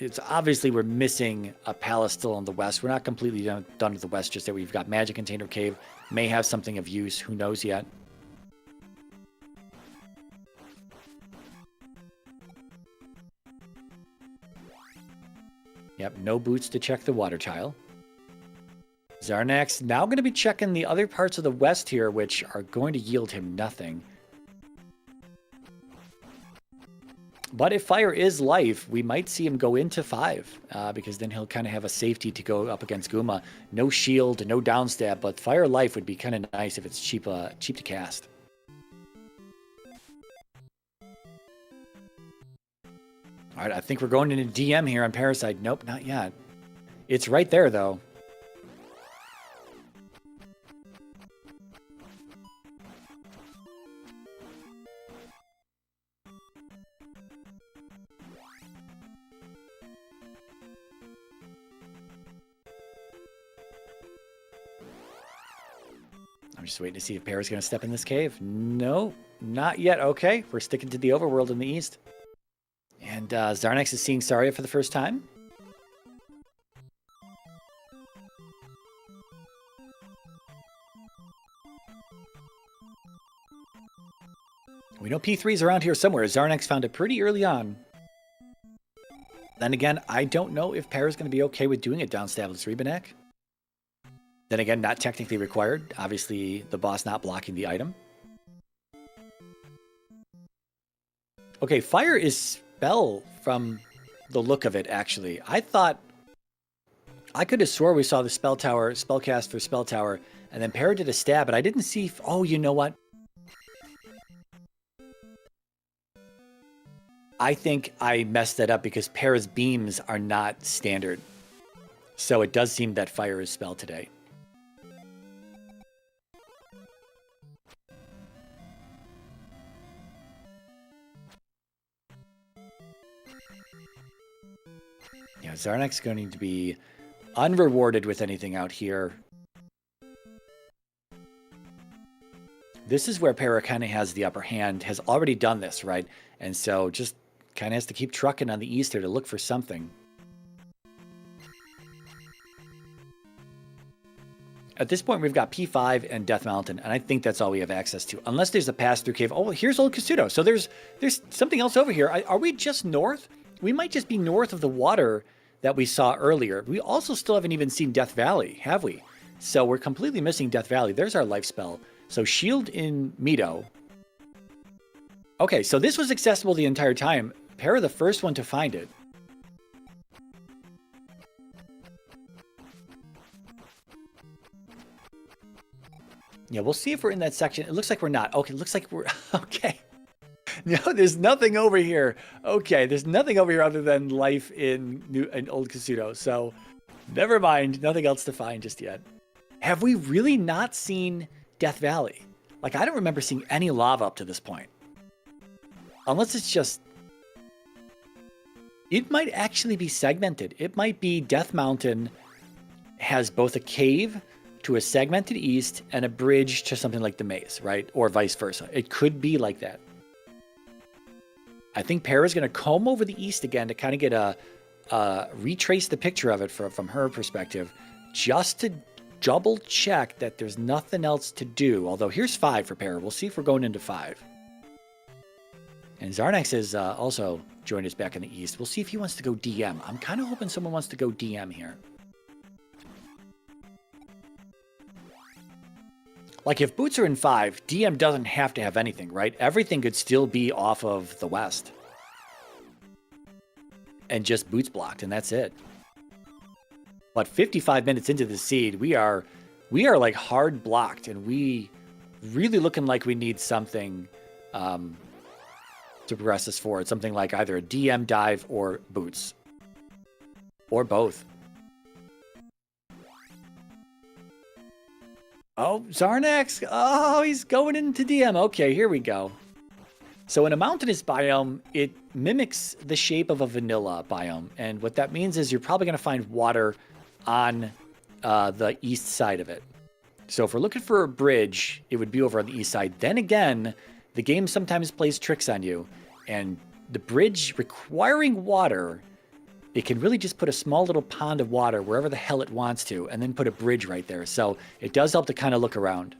It's obviously we're missing a palace still on the west. We're not completely done with the west just yet. We've got Magic Container Cave. May have something of use. Who knows yet? Yep, no boots to check the water tile. Xarnax now going to be checking the other parts of the west here, which are going to yield him nothing. But if fire is life, we might see him go into 5, because then he'll kind of have a safety to go up against Guma. No shield, no downstab, but fire life would be kind of nice if it's cheap to cast. All right, I think we're going into DM here on Parasite. Nope, not yet. It's right there, though. I'm just waiting to see if Para's going to step in this cave. No, not yet. Okay, we're sticking to the overworld in the east. And Xarnax is seeing Saria for the first time. We know P3's around here somewhere. Xarnax found it pretty early on. Then again, I don't know if Para's going to be okay with doing a downstab with Rebanek. Then again, not technically required. Obviously, the boss not blocking the item. Okay, fire is spell from the look of it, actually. I could have swore we saw the spell tower, spellcast for spell tower, and then Para did a stab, but I didn't see... Oh, you know what? I think I messed that up because Para's beams are not standard. So it does seem that fire is spell today. Yeah, Xarnax is going to be unrewarded with anything out here. This is where Para kind of has the upper hand, has already done this, right? And so just kind of has to keep trucking on the east here to look for something. At this point, we've got P5 and Death Mountain, and I think that's all we have access to. Unless there's a pass-through cave. Oh, here's Old Kasuto. So there's something else over here. Are we just north? We might just be north of the water that we saw earlier. We also still haven't even seen Death Valley, have we? So we're completely missing Death Valley. There's our life spell. So shield in Mito. Okay, so this was accessible the entire time. Para the first one to find it. Yeah, we'll see if we're in that section. It looks like we're not. Okay, it looks like we're... Okay. No, there's nothing over here. Okay, there's nothing over here other than life in Old Kasuto. So, never mind. Nothing else to find just yet. Have we really not seen Death Valley? Like, I don't remember seeing any lava up to this point. Unless it's just... It might actually be segmented. It might be Death Mountain has both a cave to a segmented east and a bridge to something like the maze, right? Or vice versa. It could be like that. I think Para's going to comb over the east again to kind of get retrace the picture of it from her perspective, just to double check that there's nothing else to do. Although here's 5 for Para. We'll see if we're going into 5. And Xarnax has also joined us back in the east. We'll see if he wants to go DM. I'm kind of hoping someone wants to go DM here. Like, if boots are in 5, DM doesn't have to have anything, right? Everything could still be off of the west. And just boots blocked, and that's it. But 55 minutes into the seed, we are like hard blocked, and we really looking like we need something to progress us forward. Something like either a DM dive or boots. Or both. Oh, Xarnax. Oh, he's going into DM. Okay, here we go. So in a mountainous biome, it mimics the shape of a vanilla biome. And what that means is you're probably going to find water on the east side of it. So if we're looking for a bridge, it would be over on the east side. Then again, the game sometimes plays tricks on you. And the bridge requiring water, it can really just put a small little pond of water wherever the hell it wants to, and then put a bridge right there. So it does help to kind of look around.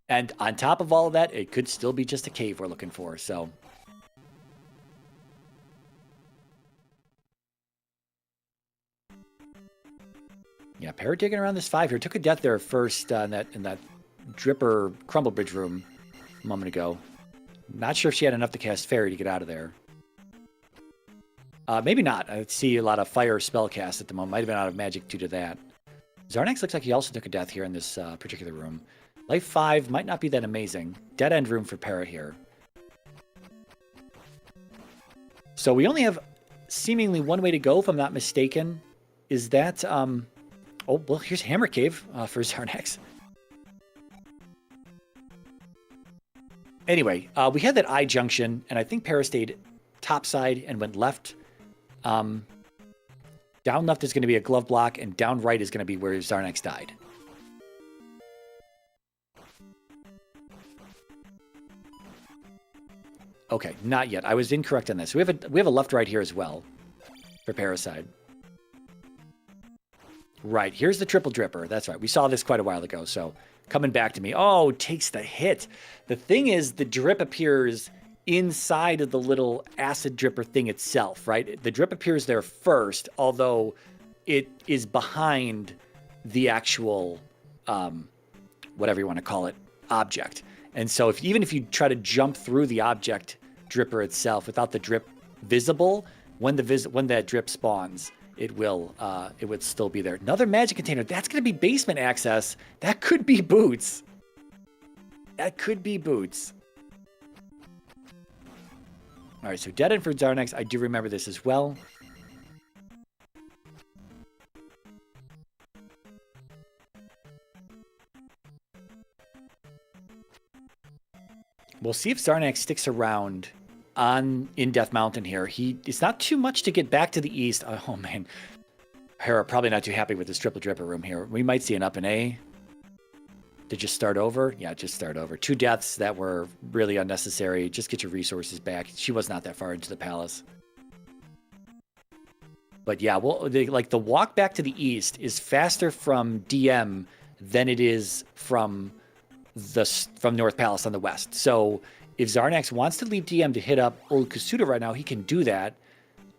And on top of all of that, it could still be just a cave we're looking for, so... Yeah, Para digging around this 5 here. Took a death there first in that dripper crumble bridge room a moment ago. Not sure if she had enough to cast Fairy to get out of there. Maybe not. I see a lot of fire spell cast at the moment. Might have been out of magic due to that. Xarnax looks like he also took a death here in this particular room. Life 5 might not be that amazing. Dead end room for Para here. So we only have seemingly one way to go, if I'm not mistaken. Is that... Oh, well, here's Hammer Cave for Xarnax. Anyway, we had that I junction, and I think Para stayed top side and went left. Down left is going to be a glove block, and down right is going to be where Xarnax died. Okay, not yet. I was incorrect on this. We have a left right here as well for Paraside. Right, here's the triple dripper. That's right. We saw this quite a while ago, so coming back to me. Oh, takes the hit. The thing is, the drip appears inside of the little acid dripper thing itself, right? The drip appears there first, although it is behind the actual, whatever you want to call it, object. And so even if you try to jump through the object dripper itself without the drip visible, when that drip spawns, it would still be there. Another magic container. That's going to be basement access. That could be boots. That could be boots. All right, so dead end for Xarnax. I do remember this as well. We'll see if Xarnax sticks around in Death Mountain here. It's not too much to get back to the east. Oh, man. Hera probably not too happy with this triple dripper room here. We might see an up and A to just start over. Yeah, just start over. 2 deaths that were really unnecessary. Just get your resources back. She was not that far into the palace. But yeah, the walk back to the east is faster from DM than it is from North Palace on the west. So if Xarnax wants to leave DM to hit up Old Kasuto right now, he can do that.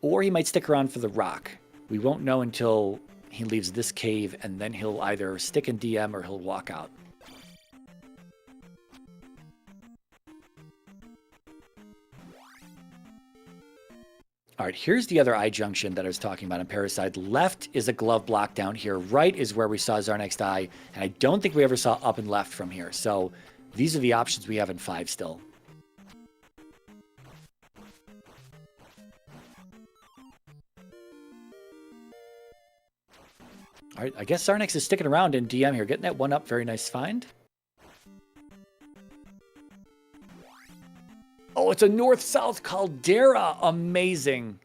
Or he might stick around for the rock. We won't know until he leaves this cave, and then he'll either stick in DM or he'll walk out. All right, here's the other eye junction that I was talking about on Parasite. Left is a glove block down here. Right is where we saw Xarnax die. And I don't think we ever saw up and left from here. So these are the options we have in 5 still. All right, I guess Xarnax is sticking around in DM here. Getting that one up. Very nice find. Oh, it's a north-south caldera. Amazing.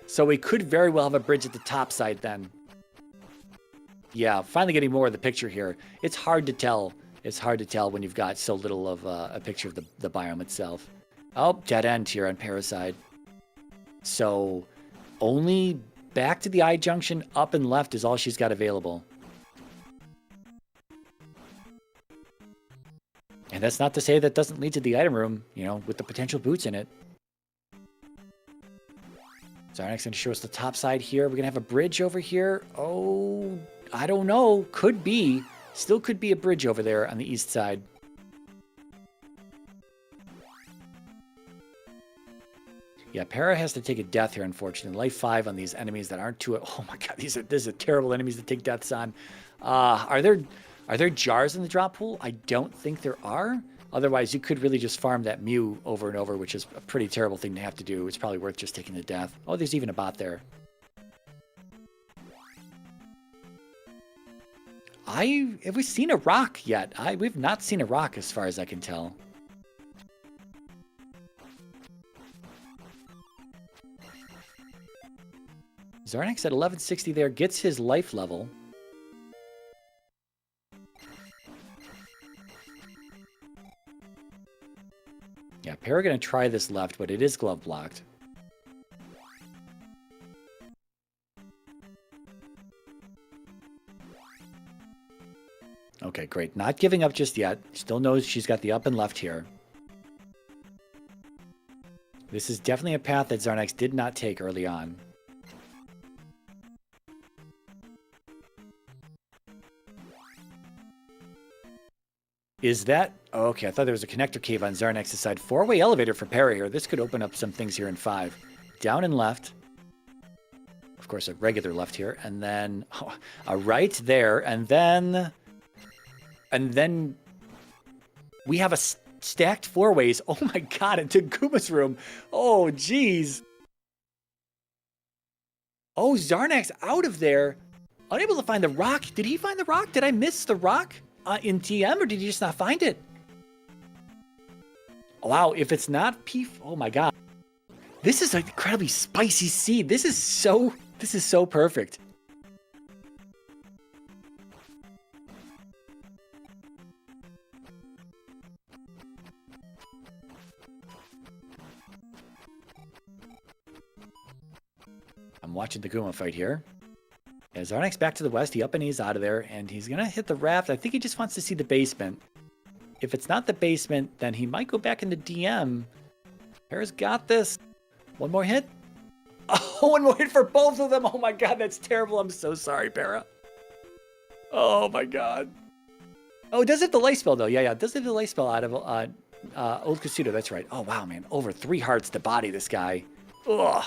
So we could very well have a bridge at the top side then. Yeah, finally getting more of the picture here. It's hard to tell. It's hard to tell when you've got so little of a picture of the biome itself. Oh, dead end here on Parasite. So only back to the eye junction, up and left is all she's got available. And that's not to say that doesn't lead to the item room, you know, with the potential boots in it. Xarnax going to show us the top side here. We're going to have a bridge over here. Oh, I don't know. Could be. Still could be a bridge over there on the east side. Yeah, Para has to take a death here, unfortunately. Life 5 on these enemies that aren't too... Oh my god, these are terrible enemies to take deaths on. Are there jars in the drop pool? I don't think there are. Otherwise, you could really just farm that Mew over and over, which is a pretty terrible thing to have to do. It's probably worth just taking the death. Oh, there's even a bot there. Have we seen a rock yet? We've not seen a rock as far as I can tell. Xarnax at 1160 there gets his life level. Yeah, Para gonna try this left, but it is glove blocked. Okay, great. Not giving up just yet. Still knows she's got the up and left here. This is definitely a path that Xarnax did not take early on. Is that... Oh, okay, I thought there was a connector cave on Xarnax's side. 4-way elevator for Para here. This could open up some things here in 5. Down and left. Of course, a regular left here. And then a right there. And then we have a stacked 4-ways. Oh my god, into Kuma's room. Oh, jeez. Oh, Xarnax out of there. Unable to find the rock. Did he find the rock? Did I miss the rock? In TM, or did you just not find it? Wow, if it's not oh my god. This is an incredibly spicy seed. This is so perfect. I'm watching the Guma fight here. Yeah, Xarnax back to the west. He up and he's out of there, and he's gonna hit the raft. I think he just wants to see the basement. If it's not the basement, then he might go back into DM. Para's got this. One more hit. Oh, one more hit for both of them. Oh my god, that's terrible. I'm so sorry, Para. Oh my god. Oh, it does hit the life spell though. Yeah, it does hit the life spell out of Old Kasuto. That's right. Oh wow, man. Over 3 hearts to body this guy. Ugh.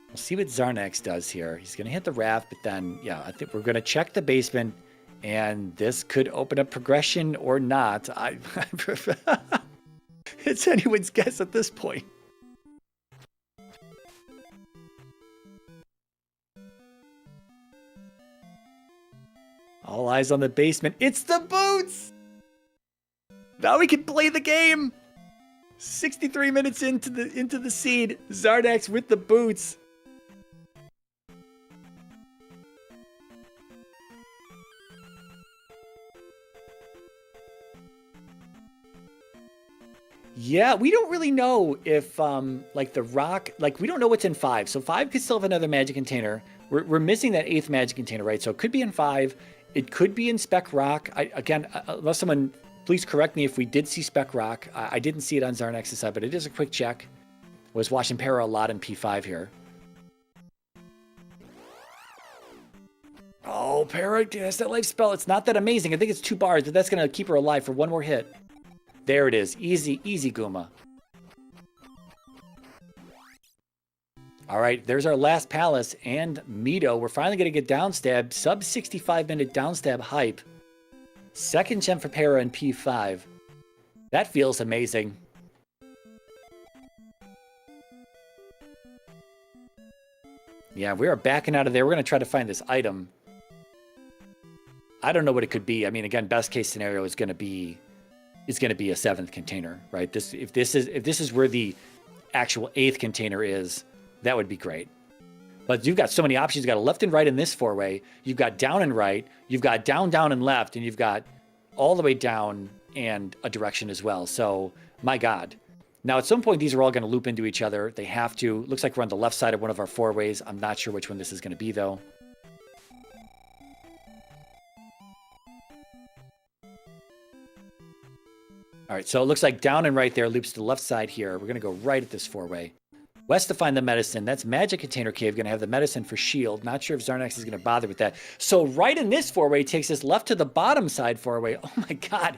We'll see what Xarnax does here. He's going to hit the raft, but then, yeah, I think we're going to check the basement, and this could open up progression or not. It's anyone's guess at this point. All eyes on the basement. It's the boots! Now we can play the game! 63 minutes into the seed. Xarnax with the boots. Yeah, we don't really know if, like, the rock... Like, we don't know what's in 5. So 5 could still have another magic container. We're missing that 8th magic container, right? So it could be in 5. It could be in Spec Rock. Again, unless someone... Please correct me if we did see Spec Rock. I didn't see it on Xarnax's side, but it is a quick check. Was watching Para a lot in P5 here. Oh, Para, that's that life spell. It's not that amazing. I think it's 2 bars, but that's going to keep her alive for one more hit. There it is. Easy, easy Guma. All right, there's our last palace and Mito. We're finally going to get downstab. Sub 65-minute downstab hype. Second gem for Para and P5. That feels amazing. Yeah, we are backing out of there. We're going to try to find this item. I don't know what it could be. I mean, again, best case scenario is going to be a 7th container, right? If this is where the actual 8th container is, that would be great. But you've got so many options. You've got a left and right in this 4-way. You've got down and right. You've got down, down, and left. And you've got all the way down and a direction as well. So, my God. Now, at some point, these are all going to loop into each other. They have to. Looks like we're on the left side of one of our 4-ways. I'm not sure which one this is going to be, though. All right, so it looks like down and right there loops to the left side here. We're going to go right at this 4-way. West to find the medicine. That's Magic Container Cave. Going to have the medicine for shield. Not sure if Xarnax is going to bother with that. So right in this 4-way takes us left to the bottom side 4-way. Oh my God.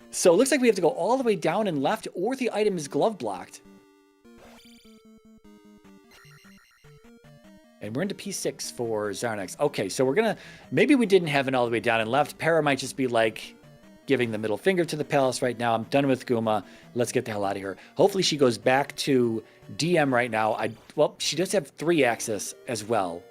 So it looks like we have to go all the way down and left, or the item is glove blocked. And we're into P6 for Xarnax. Okay, so we're going to... Maybe we didn't have an all the way down and left. Para might just be like giving the middle finger to the palace right now. I'm done with Guma. Let's get the hell out of here. Hopefully she goes back to DM right now. Well, she does have 3 access as well.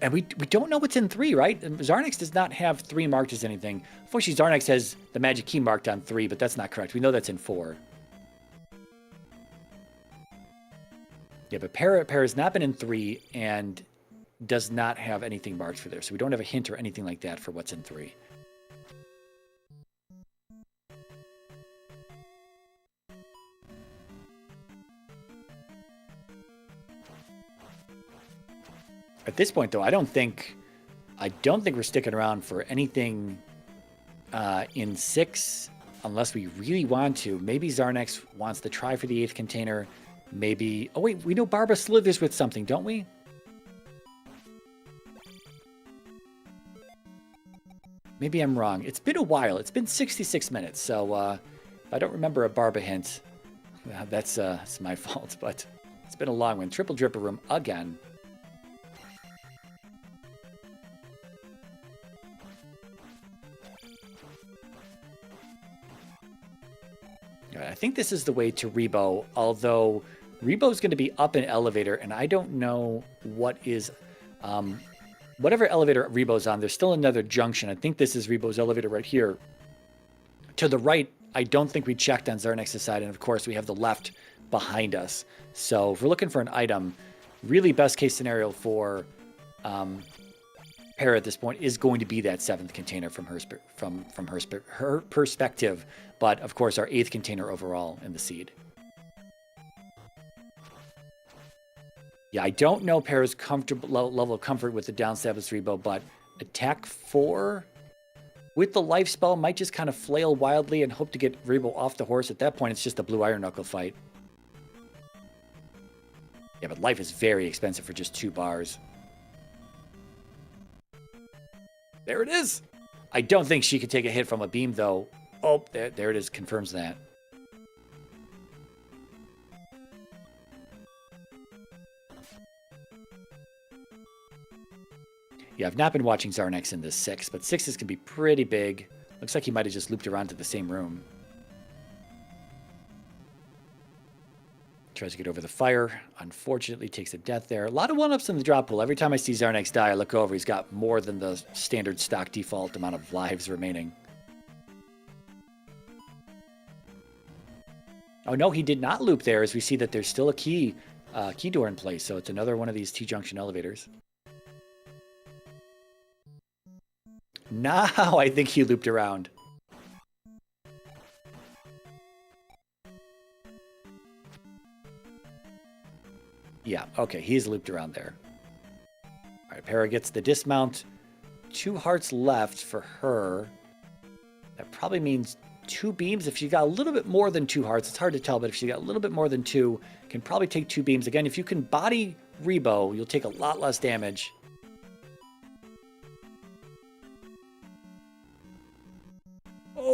And we don't know what's in 3, right? Xarnax does not have 3 marked as anything. Unfortunately, Xarnax has the magic key marked on 3, but that's not correct. We know that's in 4. Yeah, but Para's not been in 3 and does not have anything marked for there. So we don't have a hint or anything like that for what's in 3. At this point, though, I don't think we're sticking around for anything in 6 unless we really want to. Maybe Xarnax wants to try for the 8th container. Maybe... Oh, wait, we know Barbara slithers with something, don't we? Maybe I'm wrong. It's been a while. It's been 66 minutes, so if I don't remember a Barba hint, that's my fault, but it's been a long one. Triple Dripper Room again. I think this is the way to Rebo, although Rebo's going to be up an elevator, and I don't know what is... whatever elevator Rebo's on, there's still another junction. I think this is Rebo's elevator right here. To the right, I don't think we checked on Xarnax's side, and of course we have the left behind us. So if we're looking for an item, really best case scenario for Para at this point is going to be that 7th container from her perspective, but of course our 8th container overall in the seed. Yeah, I don't know Para's comfortable level of comfort with the downstab with Rebo, but attack 4 with the life spell might just kind of flail wildly and hope to get Rebo off the horse. At that point, it's just a blue iron knuckle fight. Yeah, but life is very expensive for just 2 bars. There it is. I don't think she could take a hit from a beam, though. Oh, there it is. Confirms that. Yeah, I've not been watching Xarnax in this 6, but 6s can be pretty big. Looks like he might have just looped around to the same room. Tries to get over the fire. Unfortunately, takes a death there. A lot of 1-ups in the drop pool. Every time I see Xarnax die, I look over. He's got more than the standard stock default amount of lives remaining. Oh, no, he did not loop there, as we see that there's still a key door in place. So it's another one of these T-junction elevators. Now I think he looped around. Yeah, okay, he's looped around there. All right, Para gets the dismount. 2 hearts left for her. That probably means 2 beams. If she got a little bit more than 2 hearts, it's hard to tell, but if she got a little bit more than 2, can probably take 2 beams. Again, if you can body Rebo, you'll take a lot less damage.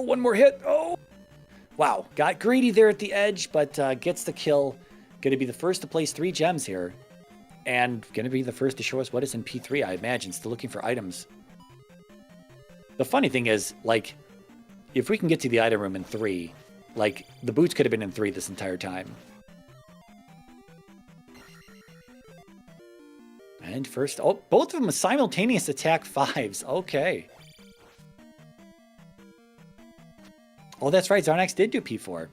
Oh, one more hit. Oh, wow. Got greedy there at the edge, but gets the kill. Going to be the first to place 3 gems here. And going to be the first to show us what is in P3, I imagine. Still looking for items. The funny thing is, like, if we can get to the item room in 3, like, the boots could have been in 3 this entire time. And first, oh, both of them simultaneous attack 5s. Okay. Oh, that's right. Xarnax did do P4.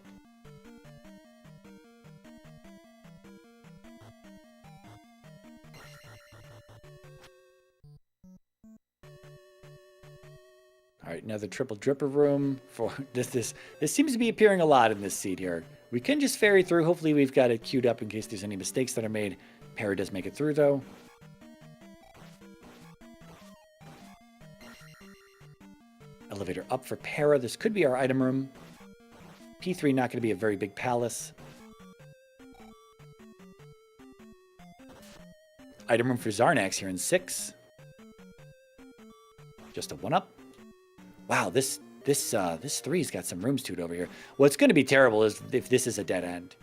All right, another triple dripper room for this seems to be appearing a lot in this seed here. We can just ferry through. Hopefully we've got it queued up in case there's any mistakes that are made. Para does make it through though. Elevator up for Para. This could be our item room. P3 not going to be a very big palace. Item room for Xarnax here in 6. Just a 1-up. Wow, this 3's got some rooms to it over here. What's going to be terrible is if this is a dead end.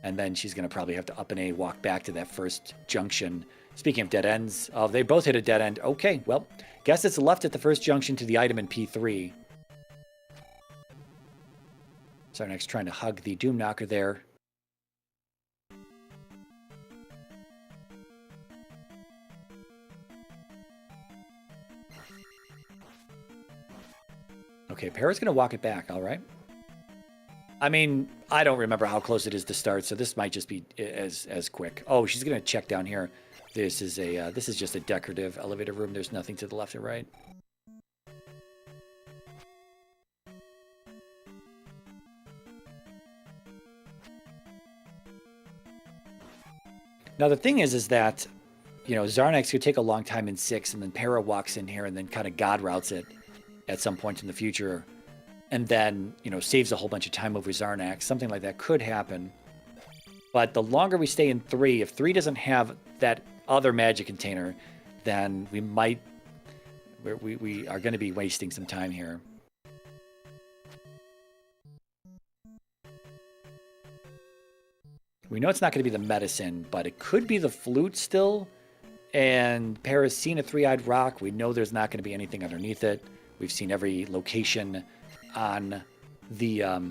And then she's going to probably have to up an A, walk back to that first junction. Speaking of dead ends, they both hit a dead end. Okay, well, guess it's left at the first junction to the item in P3. Xarnax trying to hug the Doom Knocker there. Okay, Para's going to walk it back, all right. I mean, I don't remember how close it is to start, so this might just be as quick. Oh, she's going to check down here. This is just a decorative elevator room. There's nothing to the left or right. Now the thing is that, you know, Xarnax could take a long time in 6, and then Para walks in here and then kind of god routes it at some point in the future, and then, you know, saves a whole bunch of time over Xarnax. Something like that could happen. But the longer we stay in 3, if 3 doesn't have that other magic container, then we are going to be wasting some time here. We know it's not going to be the medicine, but it could be the flute still. And Para's seen a 3-eyed rock. We know there's not going to be anything underneath it. We've seen every location on the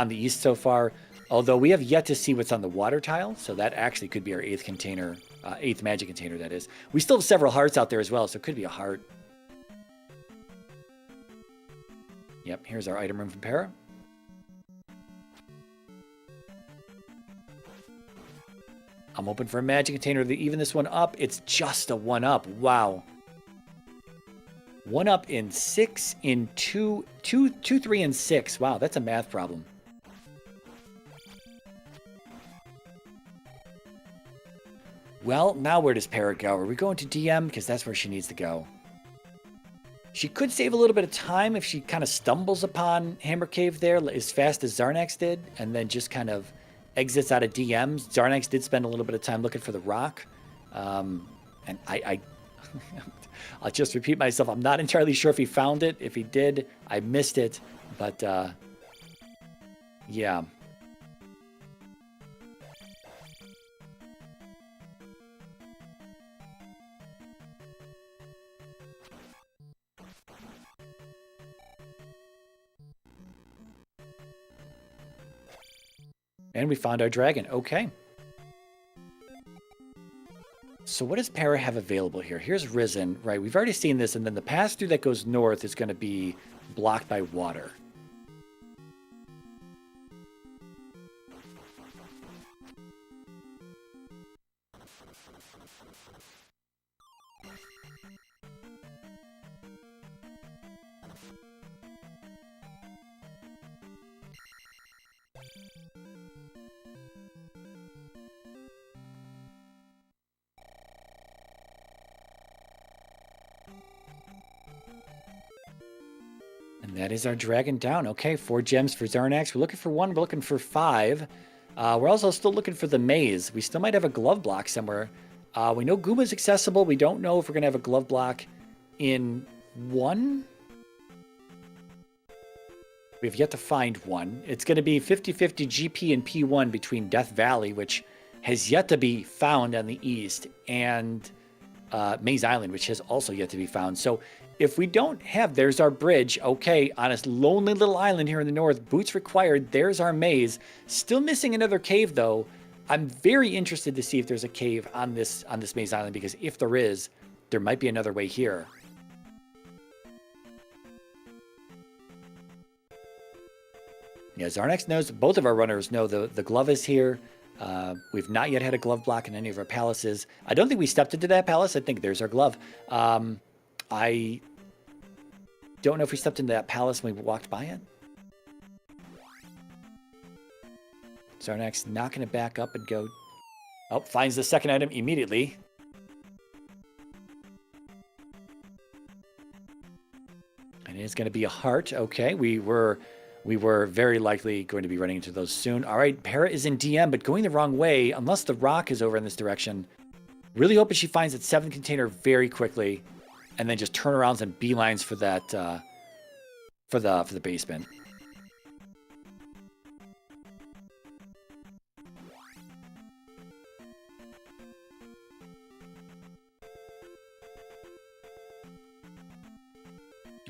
east so far. Although we have yet to see what's on the water tile, so that actually could be our 8th container, 8th magic container, that is. We still have several hearts out there as well, so it could be a heart. Yep, here's our item room from Para. I'm hoping for a magic container to even this one up. It's just a 1-up. Wow. 1-up in 6, in 2, 3, and 6. Wow, that's a math problem. Well, now where does Para go? Are we going to DM? Because that's where she needs to go. She could save a little bit of time if she kind of stumbles upon Hammer Cave there as fast as Xarnax did, and then just kind of exits out of DMs. Xarnax did spend a little bit of time looking for the rock. And I'll just repeat myself. I'm not entirely sure if he found it. If he did, I missed it. But, yeah. And we found our dragon. Okay. So what does Para have available here? Here's Risen. Right, we've already seen this. And then the pass-through that goes north is going to be blocked by water. And that is our dragon down. Okay, 4 gems for Xarnax. We're looking for 1. We're looking for 5. We're also still looking for the maze. We still might have a glove block somewhere. We know Gooma's accessible. We don't know if we're going to have a glove block in 1. We have yet to find one. It's going to be 50-50 GP and P1 between Death Valley, which has yet to be found on the east, and Maze Island, which has also yet to be found. So if we don't have, there's our bridge. Okay, on this lonely little island here in the north, boots required. There's our maze. Still missing another cave, though. I'm very interested to see if there's a cave on this Maze Island, because if there is, there might be another way here. Yeah, Xarnax knows, both of our runners know the glove is here. We've not yet had a glove block in any of our palaces. I don't think we stepped into that palace. I think there's our glove. I don't know if we stepped into that palace when we walked by it. Xarnax not going to back up and go. Oh, finds the second item immediately. And it is going to be a heart. Okay, we were very likely going to be running into those soon. All right, Para is in DM, but going the wrong way, unless the rock is over in this direction. Really hoping she finds that 7th container very quickly, and then just turnarounds and beelines for that, for the basement.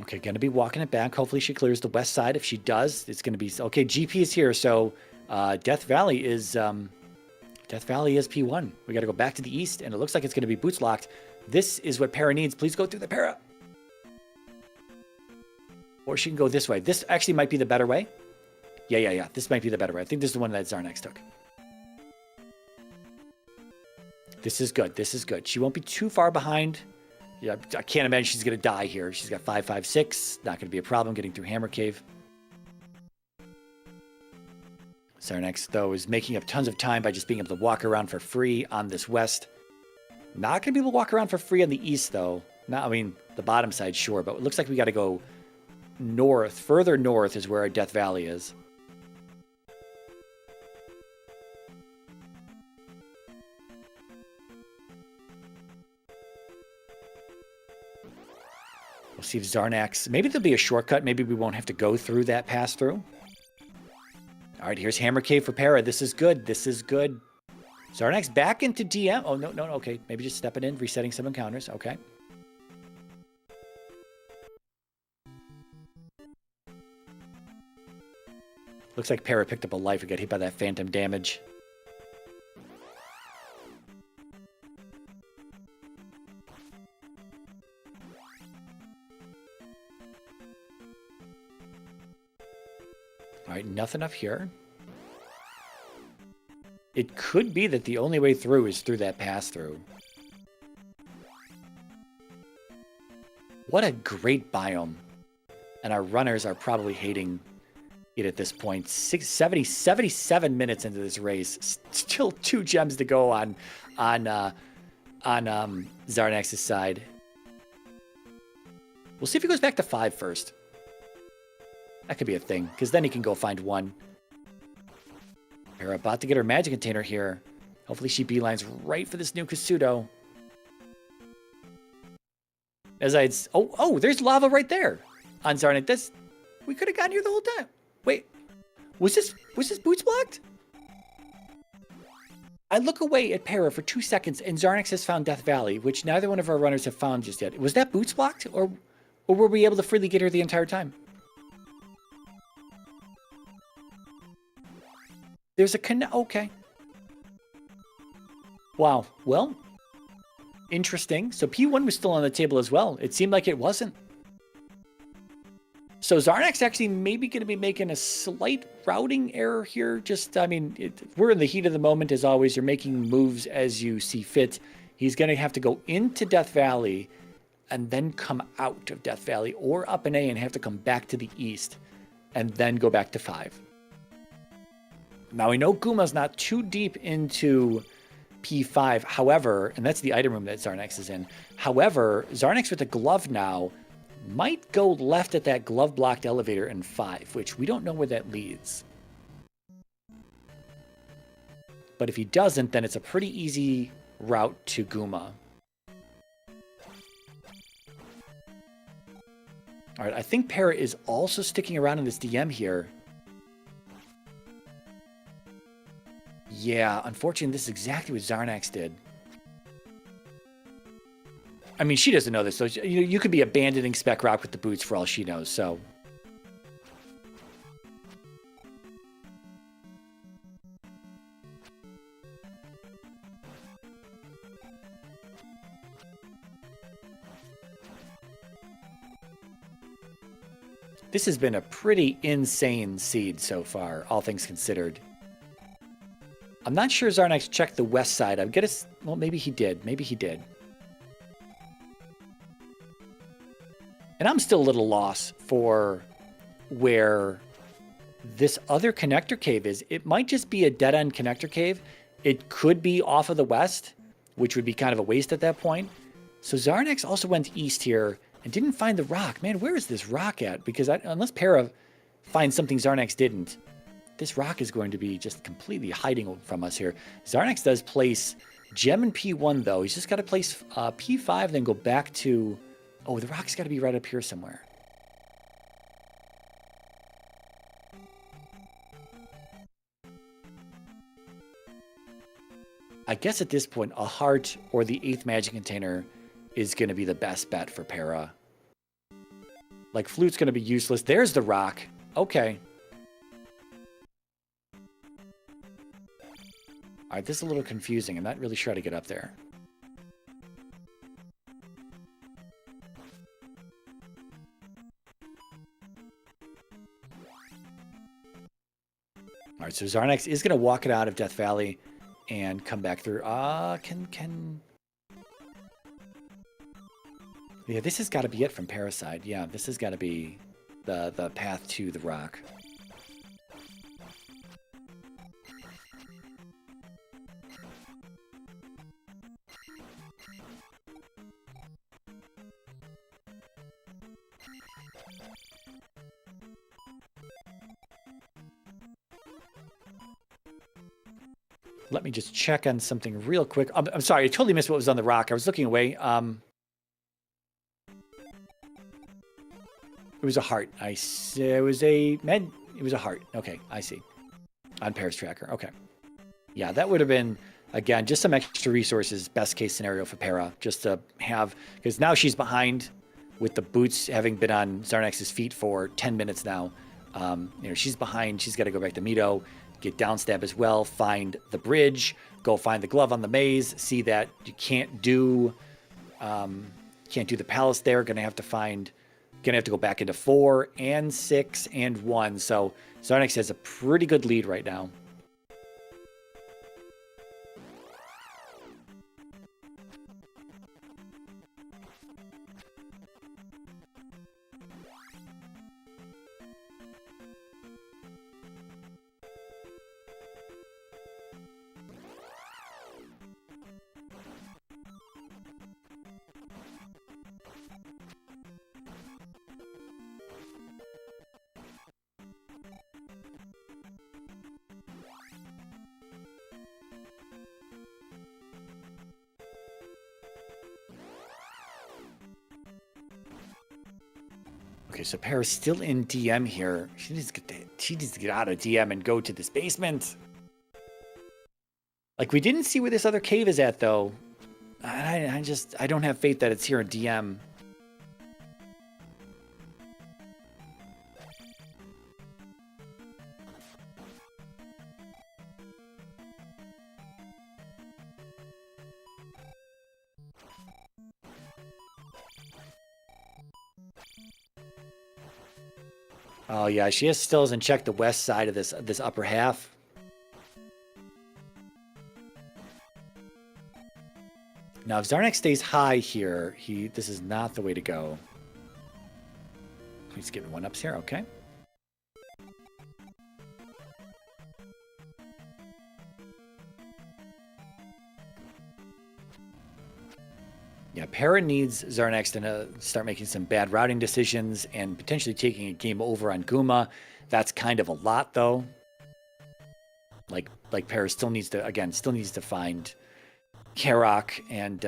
Okay, going to be walking it back. Hopefully she clears the west side. If she does, it's going to be... Okay, GP is here, so Death Valley is P1. We got to go back to the east, and it looks like it's going to be boots locked. This is what Para needs. Please go through the Para. Or she can go this way. This actually might be the better way. Yeah. This might be the better way. I think this is the one that Xarnax took. This is good. This is good. She won't be too far behind. Yeah, I can't imagine she's going to die here. She's got 556. Not going to be a problem getting through Hammer Cave. Xarnax, though, is making up tons of time by just being able to walk around for free on this west. Not going to be able to walk around for free on the east, though. I mean, the bottom side, sure, but it looks like we got to go north. Further north is where our Death Valley is. We'll see if Xarnax... Maybe there'll be a shortcut. Maybe we won't have to go through that pass-through. All right, here's Hammer Cave for Para. This is good. This is good. Xarnax back into DM. Oh, no. Okay, maybe just stepping in, resetting some encounters. Okay. Looks like Para picked up a life and got hit by that phantom damage. All right, nothing up here. It could be that the only way through is through that pass-through. What a great biome. And our runners are probably hating it at this point. 77 minutes into this race. Still 2 gems to go on Xarnax's side. We'll see if he goes back to 5 first. That could be a thing, because then he can go find 1. We're about to get her magic container here. Hopefully she beelines right for this new Kasuto. As I'd... Oh, there's lava right there on Xarnax. We could have gotten here the whole time. Wait, was this boots blocked? I look away at Para for 2 seconds, and Xarnax has found Death Valley, which neither one of our runners have found just yet. Was that boots blocked, or were we able to freely get her the entire time? There's a okay. Wow. Well, interesting. So P1 was still on the table as well. It seemed like it wasn't. So Xarnax actually maybe going to be making a slight routing error here. Just, I mean, we're in the heat of the moment as always. You're making moves as you see fit. He's going to have to go into Death Valley and then come out of Death Valley or up an A and have to come back to the east and then go back to 5. Now, we know Guma's not too deep into P5. However, and that's the item room that Xarnax is in. However, Xarnax with the glove now might go left at that glove-blocked elevator in 5, which we don't know where that leads. But if he doesn't, then it's a pretty easy route to Guma. All right, I think Para is also sticking around in this DM here. Yeah, unfortunately, this is exactly what Xarnax did. I mean, she doesn't know this, so you could be abandoning Spec Rock with the boots for all she knows, so... This has been a pretty insane seed so far, all things considered. I'm not sure Xarnax checked the west side. I'm gonna... Well, maybe he did. Maybe he did. And I'm still a little lost for where this other connector cave is. It might just be a dead-end connector cave. It could be off of the west, which would be kind of a waste at that point. So Xarnax also went east here and didn't find the rock. Man, where is this rock at? Because unless Para finds something Xarnax didn't, this rock is going to be just completely hiding from us here. Xarnax does place Gem in P1, though. He's just got to place P5, then go back to... Oh, the rock's got to be right up here somewhere. I guess at this point, a heart or the 8th magic container is going to be the best bet for Para. Like, Flute's going to be useless. There's the rock. Okay. All right, this is a little confusing. I'm not really sure how to get up there. All right, so Xarnax is going to walk it out of Death Valley and come back through. Yeah, this has got to be it from Parasite. Yeah, this has got to be the path to the rock. Let me just check on something real quick. I'm sorry, I totally missed what was on the rock. I was looking away. It was a heart. It was a med. It was a heart. Okay, I see. On Para's tracker. Okay. Yeah, that would have been, again, just some extra resources, best case scenario for Para, just to have, because now she's behind with the boots having been on Xarnax's feet for 10 minutes now. She's behind. She's got to go back to Mito, get downstab as well, find the bridge, go find the glove on the maze, see that you can't do the palace there. Gonna have to go back into 4 and 6 and 1. So Xarnax has a pretty good lead right now. Okay, so Para's still in DM here. She needs to get out of DM and go to this basement. Like, we didn't see where this other cave is at, though. I don't have faith that it's here in DM. Oh yeah, she still hasn't checked the west side of this upper half. Now, if Xarnax stays high here, this is not the way to go. He's getting 1-ups here, okay. Yeah, Para needs Xarnax to start making some bad routing decisions and potentially taking a game over on Guma. That's kind of a lot, though. Like Para still needs to find Karok and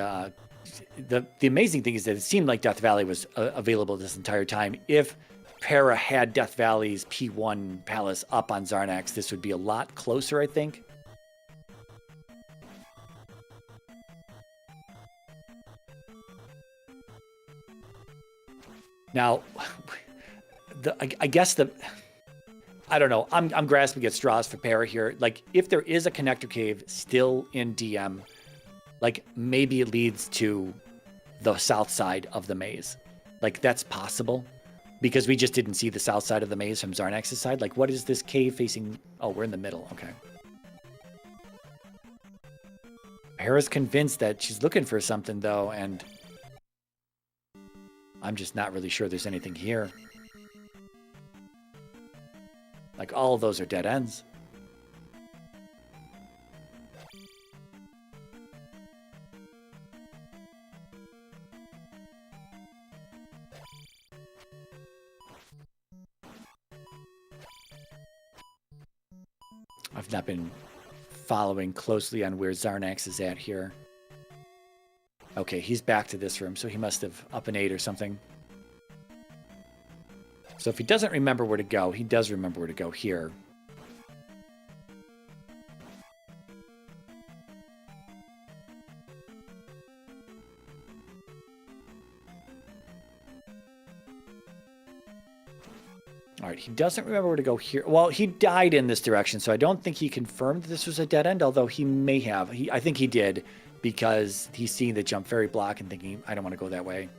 the amazing thing is that it seemed like Death Valley was available this entire time. If Para had Death Valley's P1 Palace up on Xarnax, this would be a lot closer, I think. Now, I guess I don't know. I'm grasping at straws for Para here. Like, if there is a connector cave still in DM, like, maybe it leads to the south side of the maze. Like, that's possible. Because we just didn't see the south side of the maze from Xarnax's side. Like, what is this cave facing? Oh, we're in the middle. Okay. Para's convinced that she's looking for something, though, and I'm just not really sure there's anything here. Like, all of those are dead ends. I've not been following closely on where Xarnax is at here. Okay, he's back to this room, so he must have up an 8 or something. So if he doesn't remember where to go, he does remember where to go here. All right, he doesn't remember where to go here. Well, he died in this direction, so I don't think he confirmed this was a dead end, although he may have. I think he did, because he's seeing the jump fairy block and thinking, I don't want to go that way.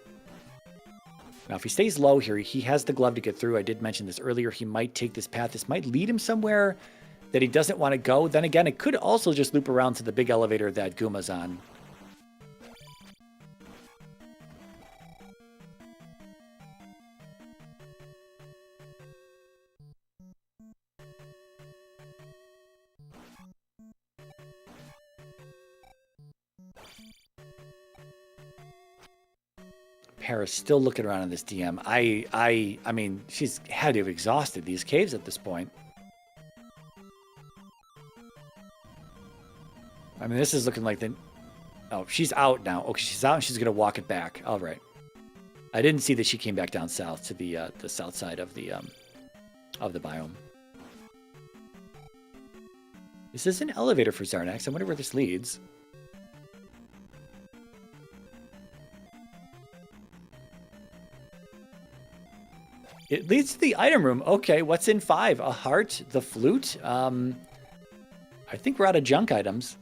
Now, if he stays low here, he has the glove to get through. I did mention this earlier. He might take this path. This might lead him somewhere that he doesn't want to go. Then again, it could also just loop around to the big elevator that Guma's on. Para's still looking around in this DM. I mean, she's had to have exhausted these caves at this point. I mean, this is looking like the... Oh, she's out now. Okay, she's out and she's going to walk it back. All right. I didn't see that she came back down south to the south side of the biome. This is an elevator for Xarnax. I wonder where this leads. It leads to the item room. Okay, what's in 5? A heart, the flute. I think we're out of junk items.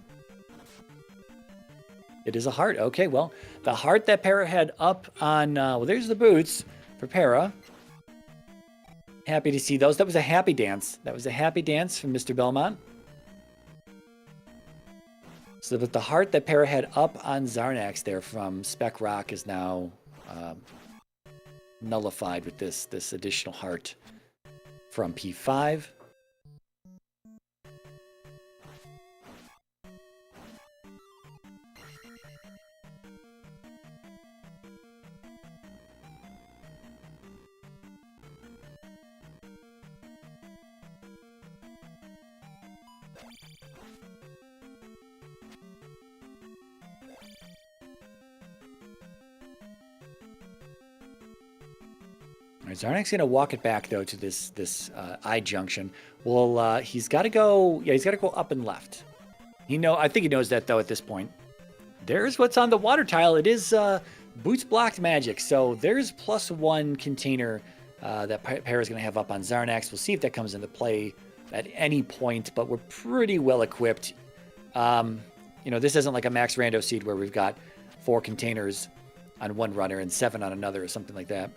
It is a heart. Okay, well, the heart that Para had up on... well, there's the boots for Para. Happy to see those. That was a happy dance. That was a happy dance from Mr. Belmont. So but the heart that Para had up on Xarnax there from Spec Rock is now... nullified with this additional heart from P5. Xarnax's going to walk it back, though, to this I junction. Well, he's got to go... Yeah, he's got to go up and left. I think he knows that, though, at this point. There's what's on the water tile. It is Boots blocked magic. So there's +1 container that Para's going to have up on Xarnax. We'll see if that comes into play at any point, but we're pretty well equipped. This isn't like a max rando seed where we've got 4 containers on one runner and 7 on another or something like that.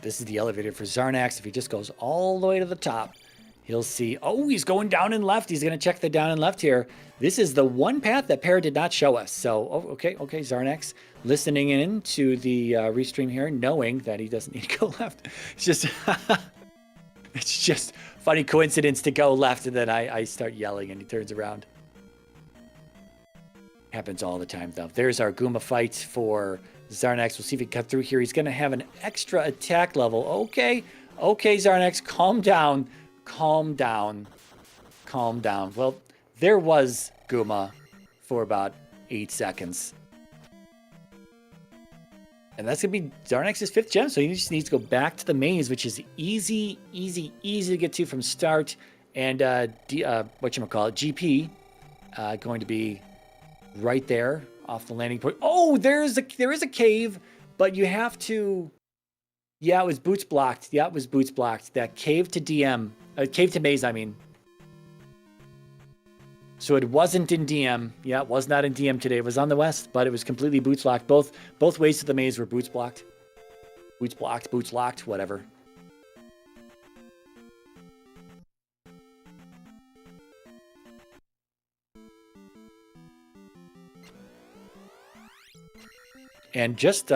This is the elevator for Xarnax. If he just goes all the way to the top, he'll see... Oh, he's going down and left. He's going to check the down and left here. This is the one path that Para did not show us. So, okay, Xarnax listening in to the restream here, knowing that he doesn't need to go left. It's just... It's just funny coincidence to go left, and then I start yelling, and he turns around. Happens all the time, though. There's our Goomba fight for Xarnax. We'll see if he can cut through here. He's going to have an extra attack level. Okay, Xarnax, calm down. Calm down. Calm down. Well, there was Goomba for about 8 seconds. And that's going to be Xarnax's 5th gem, so he just needs to go back to the maze, which is easy to get to from start. And GP going to be right there off the landing point. Oh, there is a cave, but you have to... Yeah, it was boots blocked. Yeah, it was boots blocked. That cave to DM... cave to maze, I mean. So it wasn't in DM. Yeah, it was not in DM today. It was on the west, but it was completely boots blocked. Both ways to the maze were boots blocked. Boots blocked, boots locked, whatever. And just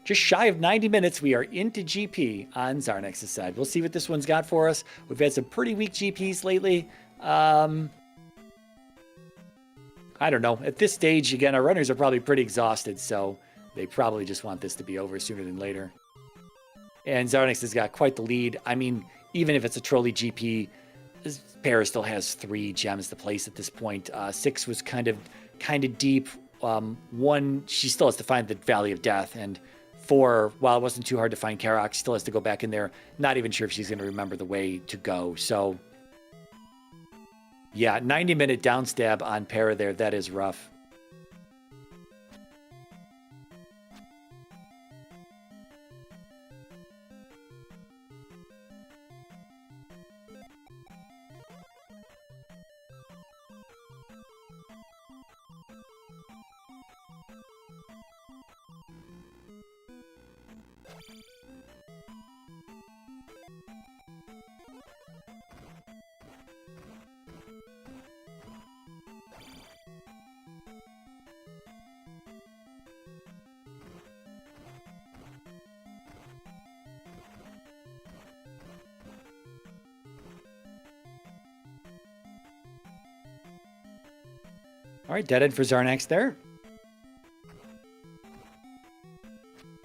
shy of 90 minutes, we are into GP on Xarnax's side. We'll see what this one's got for us. We've had some pretty weak GPs lately. I don't know. At this stage, again, our runners are probably pretty exhausted, so they probably just want this to be over sooner than later. And Xarnax has got quite the lead. I mean, even if it's a trolley GP, Para still has 3 gems to place at this point. 6 was kind of deep. 1, she still has to find the Valley of Death, and 4, while it wasn't too hard to find Karok, still has to go back in there. Not even sure if she's going to remember the way to go. So, yeah, 90-minute downstab on Para there. That is rough. All right, dead end for Xarnax there.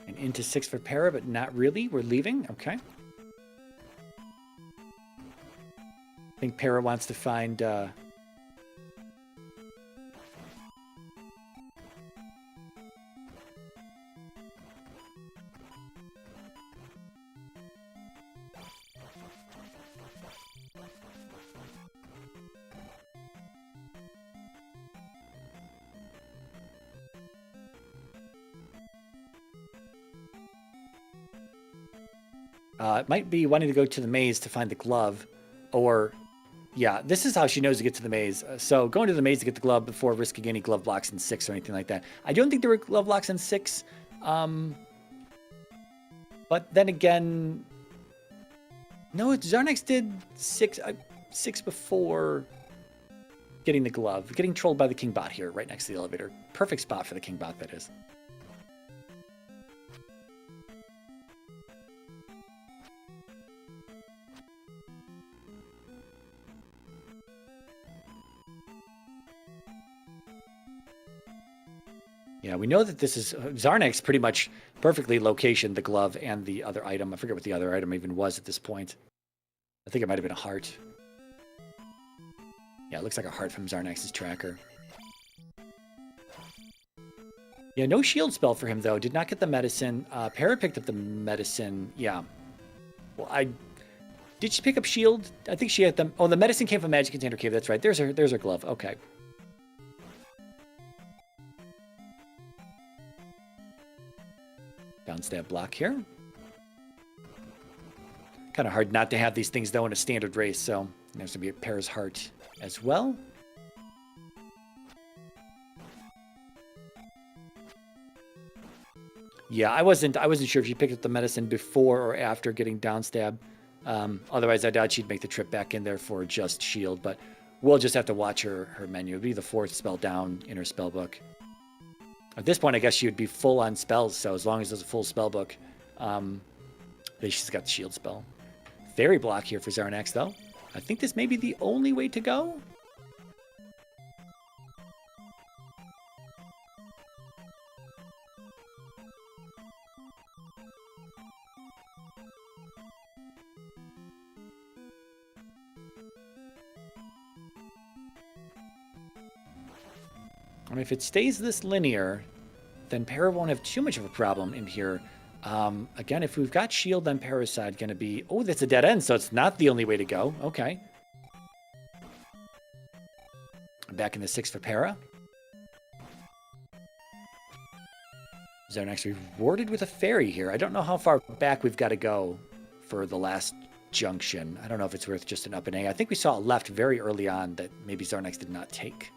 And into 6 for Para, but not really. We're leaving. Okay. I think Para wants to find... it might be wanting to go to the maze to find the glove, or, yeah, this is how she knows to get to the maze. So going to the maze to get the glove before risking any glove blocks in 6 or anything like that. I don't think there were glove blocks in 6, but then again, no, Xarnax did 6 before getting the glove. Getting trolled by the King Bot here, right next to the elevator. Perfect spot for the King Bot, that is. Yeah, we know that this is Xarnax pretty much perfectly locationed the glove and the other item. I forget what the other item even was at this point. I think it might have been a heart. Yeah, it looks like a heart from Xarnax's tracker. Yeah, no shield spell for him, though. Did not get the medicine. Para picked up the medicine. Yeah. Well, did she pick up shield? I think she had them. Oh, the medicine came from Magic Container Cave. That's right. There's her glove. Okay. Downstab block here. Kind of hard not to have these things, though, in a standard race, so there's going to be a Para's heart as well. Yeah, I wasn't sure if she picked up the medicine before or after getting downstab. Otherwise, I doubt she'd make the trip back in there for just shield, but we'll just have to watch her menu. It'd be the 4th spell down in her spell book. At this point, I guess she would be full on spells, so as long as there's a full spell book, she's got the shield spell. fairy block here for Xarnax, though. I think this may be the only way to go. I mean, if it stays this linear, then Para won't have too much of a problem in here. Again, if we've got shield on Para's side, going to be... Oh, that's a dead end, so it's not the only way to go. Okay. Back in the 6 for Para. Xarnax rewarded with a fairy here. I don't know how far back we've got to go for the last junction. I don't know if it's worth just an up and A. I think we saw a left very early on that maybe Xarnax did not take.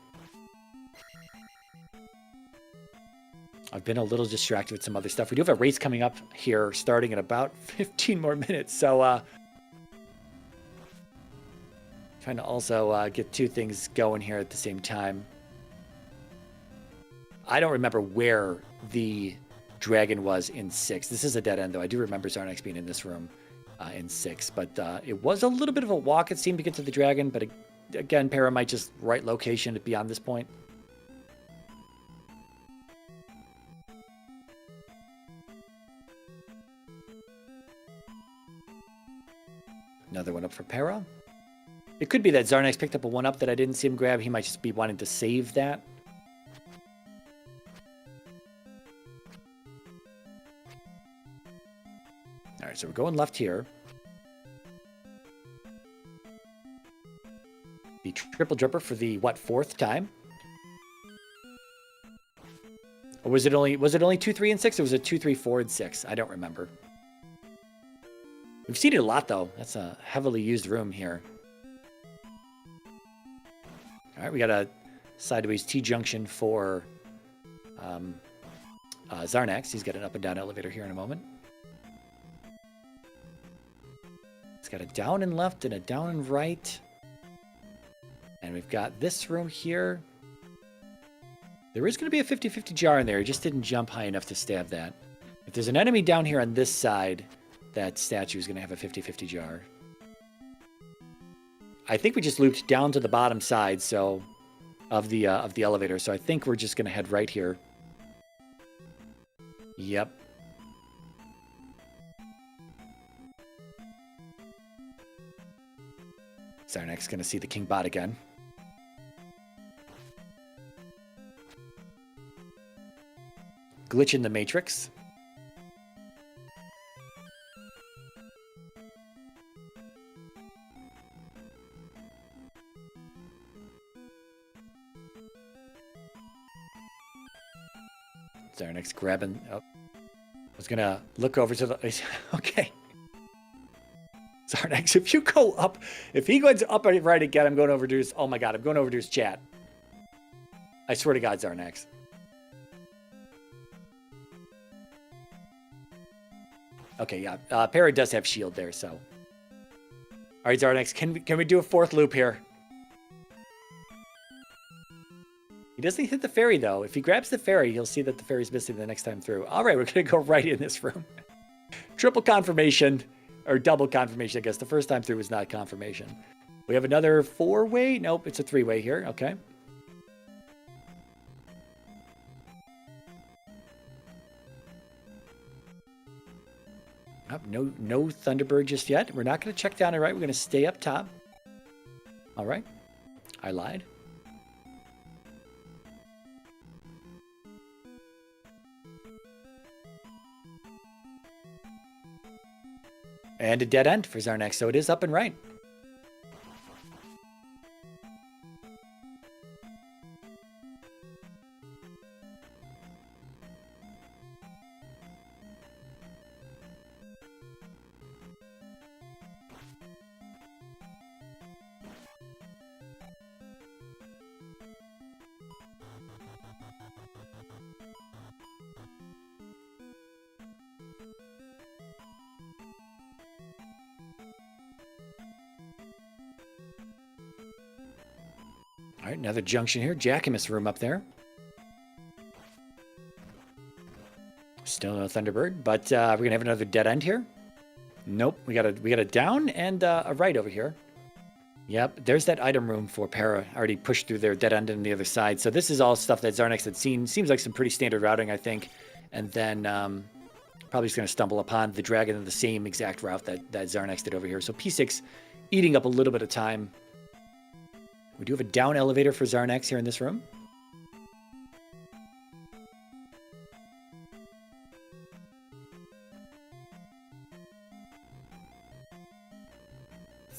I've been a little distracted with some other stuff. We do have a race coming up here starting in about 15 more minutes. So trying to also get two things going here at the same time. I don't remember where the dragon was in 6. This is a dead end, though. I do remember Xarnax being in this room in 6. But it was a little bit of a walk, it seemed, to get to the dragon. But again, Para might just right location beyond this point. Another one up for Para. It could be that Xarnax picked up a 1-up that I didn't see him grab. He might just be wanting to save that. All right, so we're going left here. The triple dripper for the, what, 4th time? Or was it only 2, 3, and 6? Or was it 2, 3, 4, and 6? I don't remember. We've seen it a lot, though. That's a heavily used room here. All right, we got a sideways T-junction for Xarnax. He's got an up and down elevator here in a moment. He's got a down and left and a down and right. And we've got this room here. There is going to be a 50-50 jar in there. He just didn't jump high enough to stab that. If there's an enemy down here on this side, that statue is going to have a 50-50 jar. I think we just looped down to the bottom side of the elevator, so I think we're just going to head right here. Yep. Xarnax going to see the King Bot again. Glitch in the Matrix. Xarnax grabbing. Oh, I was gonna look over to the. Okay. Xarnax, if you go up, if he goes up right again, I'm going over to his. Oh my God, I'm going over to his chat. I swear to God, Xarnax. Okay, yeah. Para does have shield there, so. All right, Xarnax, can we do a 4th loop here? He doesn't hit the fairy, though. If he grabs the fairy, he'll see that the fairy's missing the next time through. All right, we're going to go right in this room. Triple confirmation, or double confirmation, I guess. The first time through was not confirmation. We have another 4-way. Nope, it's a 3-way here. Okay. Oh, no Thunderbird just yet. We're not going to check down and right. We're going to stay up top. All right. I lied. And a dead end for Xarnax, so it is up and right. All right, another junction here. Jackamus room up there. Still no Thunderbird, but we're going to have another dead end here. Nope. We got a down and a right over here. Yep. There's that item room for Para. Already pushed through their dead end on the other side. So this is all stuff that Xarnax had seen. Seems like some pretty standard routing, I think. And then probably just going to stumble upon the dragon in the same exact route that Xarnax did over here. So P6 eating up a little bit of time. We do have a down elevator for Xarnax here in this room.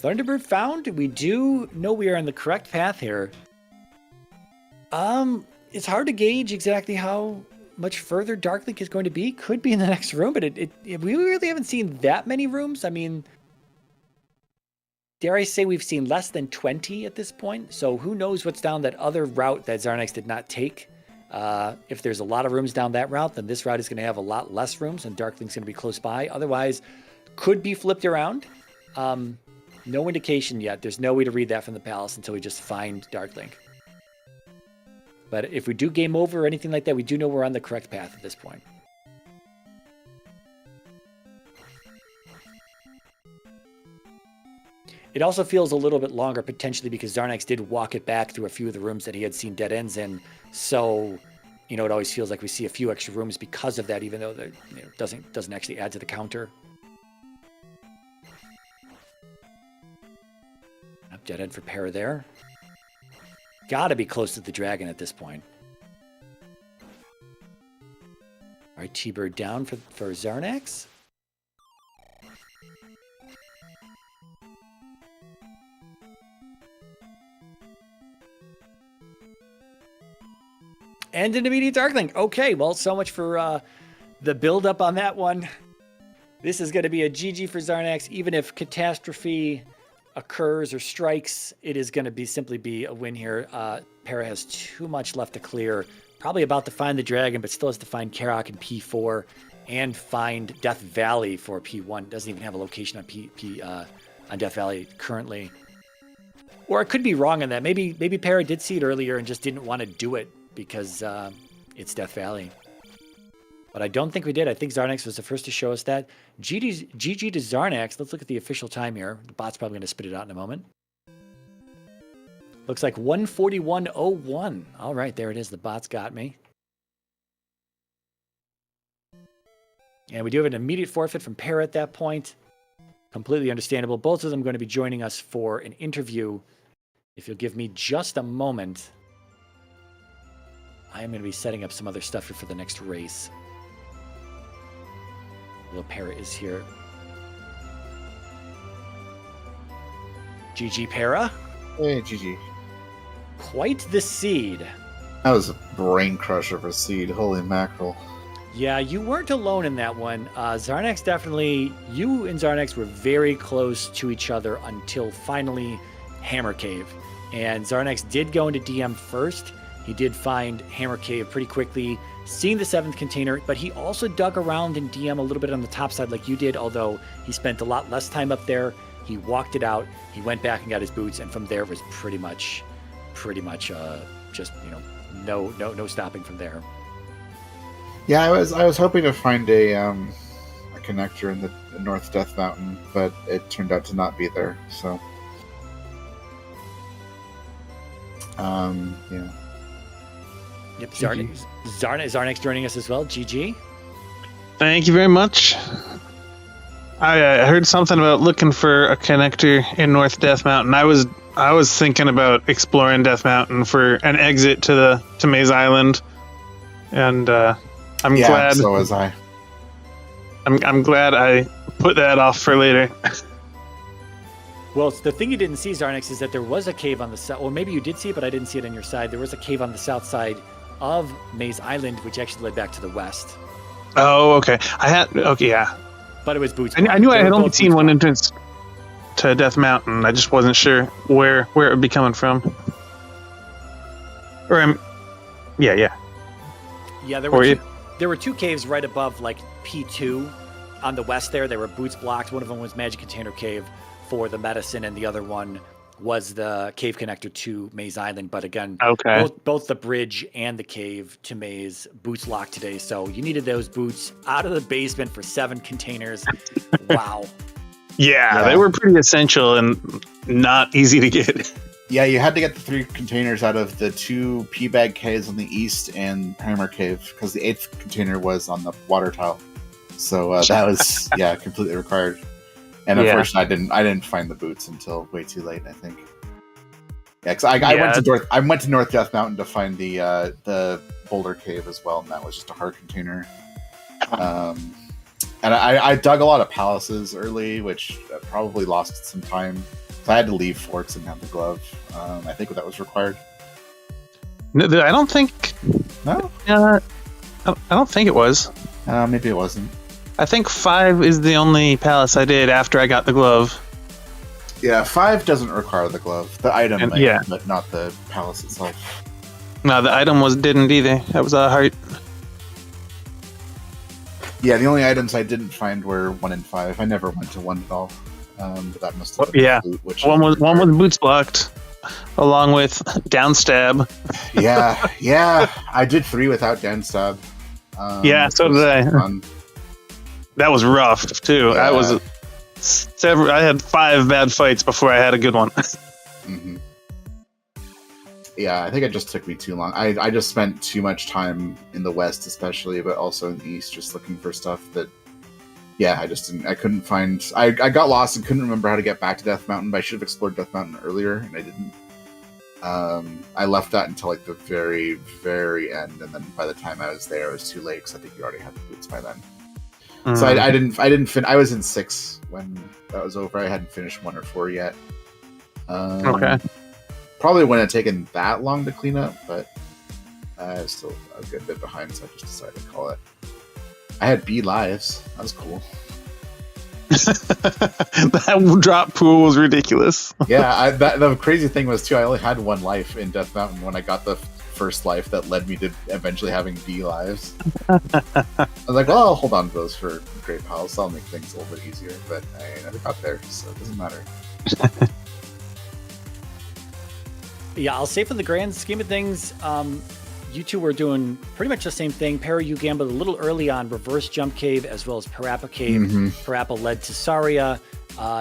Thunderbird found. We do know we are on the correct path here. It's hard to gauge exactly how much further Darklink is going to be. Could be in the next room, but we really haven't seen that many rooms. I mean, dare I say we've seen less than 20 at this point. So who knows what's down that other route that Xarnax did not take. If there's a lot of rooms down that route, then this route is going to have a lot less rooms and Darklink's going to be close by. Otherwise, could be flipped around. No indication yet. There's no way to read that from the palace until we just find Darklink. But if we do game over or anything like that, we do know we're on the correct path at this point. It also feels a little bit longer potentially because Xarnax did walk it back through a few of the rooms that he had seen dead ends in. So, it always feels like we see a few extra rooms because of that, even though it doesn't actually add to the counter. Dead end for Para there. Gotta be close to the dragon at this point. All right, T-Bird down for Xarnax. And an immediate Darklink. Okay, well, so much for the build-up on that one. This is going to be a GG for Xarnax, even if catastrophe occurs or strikes, it is going to simply be a win here. Para has too much left to clear. Probably about to find the dragon, but still has to find Karok in P4 and find Death Valley for P1. Doesn't even have a location on on Death Valley currently. Or I could be wrong on that. Maybe Para did see it earlier and just didn't want to do it because it's Death Valley. But I don't think we did. I think Xarnax was the first to show us that. GG to Xarnax. Let's look at the official time here. The bot's probably going to spit it out in a moment. Looks like 1:41:01. All right, there it is. The bot's got me. And we do have an immediate forfeit from Para at that point. Completely understandable. Both of them going to be joining us for an interview. If you'll give me just a moment, I am going to be setting up some other stuff here for the next race. Although Para is here. GG Para. Hey, GG. Quite the seed. That was a brain crusher for seed. Holy mackerel. Yeah, you weren't alone in that one. Xarnax definitely, you and Xarnax were very close to each other until finally Hammer Cave. And Xarnax did go into DM first. He did find Hammer Cave pretty quickly, seeing the 7th container, but he also dug around in DM a little bit on the top side like you did, although he spent a lot less time up there. He walked it out, he went back and got his boots, and from there it was pretty much just, no stopping from there. Yeah, I was hoping to find a connector in the North Death Mountain, but it turned out to not be there, so yeah. Yep, Xarnax joining us as well. GG. Thank you very much. I heard something about looking for a connector in North Death Mountain. I was thinking about exploring Death Mountain for an exit to Maze Island, and glad. So was I. I'm glad I put that off for later. Well, the thing you didn't see, Xarnax, is that there was a cave on the south. Or maybe you did see it, but I didn't see it on your side. There was a cave on the south side of Maze Island, which actually led back to the west. Oh, okay. Yeah. But it was boots. I knew I had only seen one entrance to Death Mountain. I just wasn't sure where it would be coming from. Yeah. Yeah, there were two caves right above like P2 on the west there. There were boots blocked. One of them was Magic Container Cave for the medicine, and the other one was the cave connector to Maze Island. But again, okay. both the bridge and the cave to Maze boots locked today. So you needed those boots out of the basement for 7 containers. Wow. Yeah, they were pretty essential and not easy to get. Yeah, you had to get the 3 containers out of the 2 P-bag caves on the east and Hammer Cave, because the 8th container was on the water tile. So that was completely required. And unfortunately, I didn't find the boots until way too late, I think. Yeah, because I went to North Death Mountain to find the Boulder Cave as well, and that was just a hard container. And I dug a lot of palaces early, which probably lost some time. So I had to leave forts and have the glove. I think that was required. No, I don't think. No, I don't think it was. Maybe it wasn't. I think 5 is the only palace I did after I got the glove. Yeah, 5 doesn't require the glove. The item, but not the palace itself. No, the item didn't either. That was a heart. Yeah, the only items I didn't find were 1 and 5. I never went to 1 at all. But that must have been loot, which one was boots blocked, along with downstab. yeah. I did 3 without downstab. So did I. Fun. That was rough too. Yeah. I had 5 bad fights before I had a good one. Mm-hmm. Yeah, I think it just took me too long. I just spent too much time in the west, especially, but also in the east, just looking for stuff that. Yeah, I couldn't find. I got lost and couldn't remember how to get back to Death Mountain. But I should have explored Death Mountain earlier, and I didn't. I left that until like the very, very end, and then by the time I was there, it was too late because I think you already had the boots by then. So I didn't. I was in 6 when that was over. I hadn't finished 1 or 4 yet. Okay. Probably wouldn't have taken that long to clean up, but I was still a good bit behind, so I just decided to call it. I had B lives. That was cool. That drop pool was ridiculous. Yeah, the crazy thing was too. I only had 1 life in Death Mountain when I got the first life that led me to eventually having B lives. I was like, well, I'll hold on to those for Great Palace. That'll make things a little bit easier. But I never got there, so it doesn't matter. Yeah, I'll say for the grand scheme of things, you two were doing pretty much the same thing. Para, you gambled a little early on Reverse Jump Cave as well as Parappa Cave. Mm-hmm. Parappa led to Saria.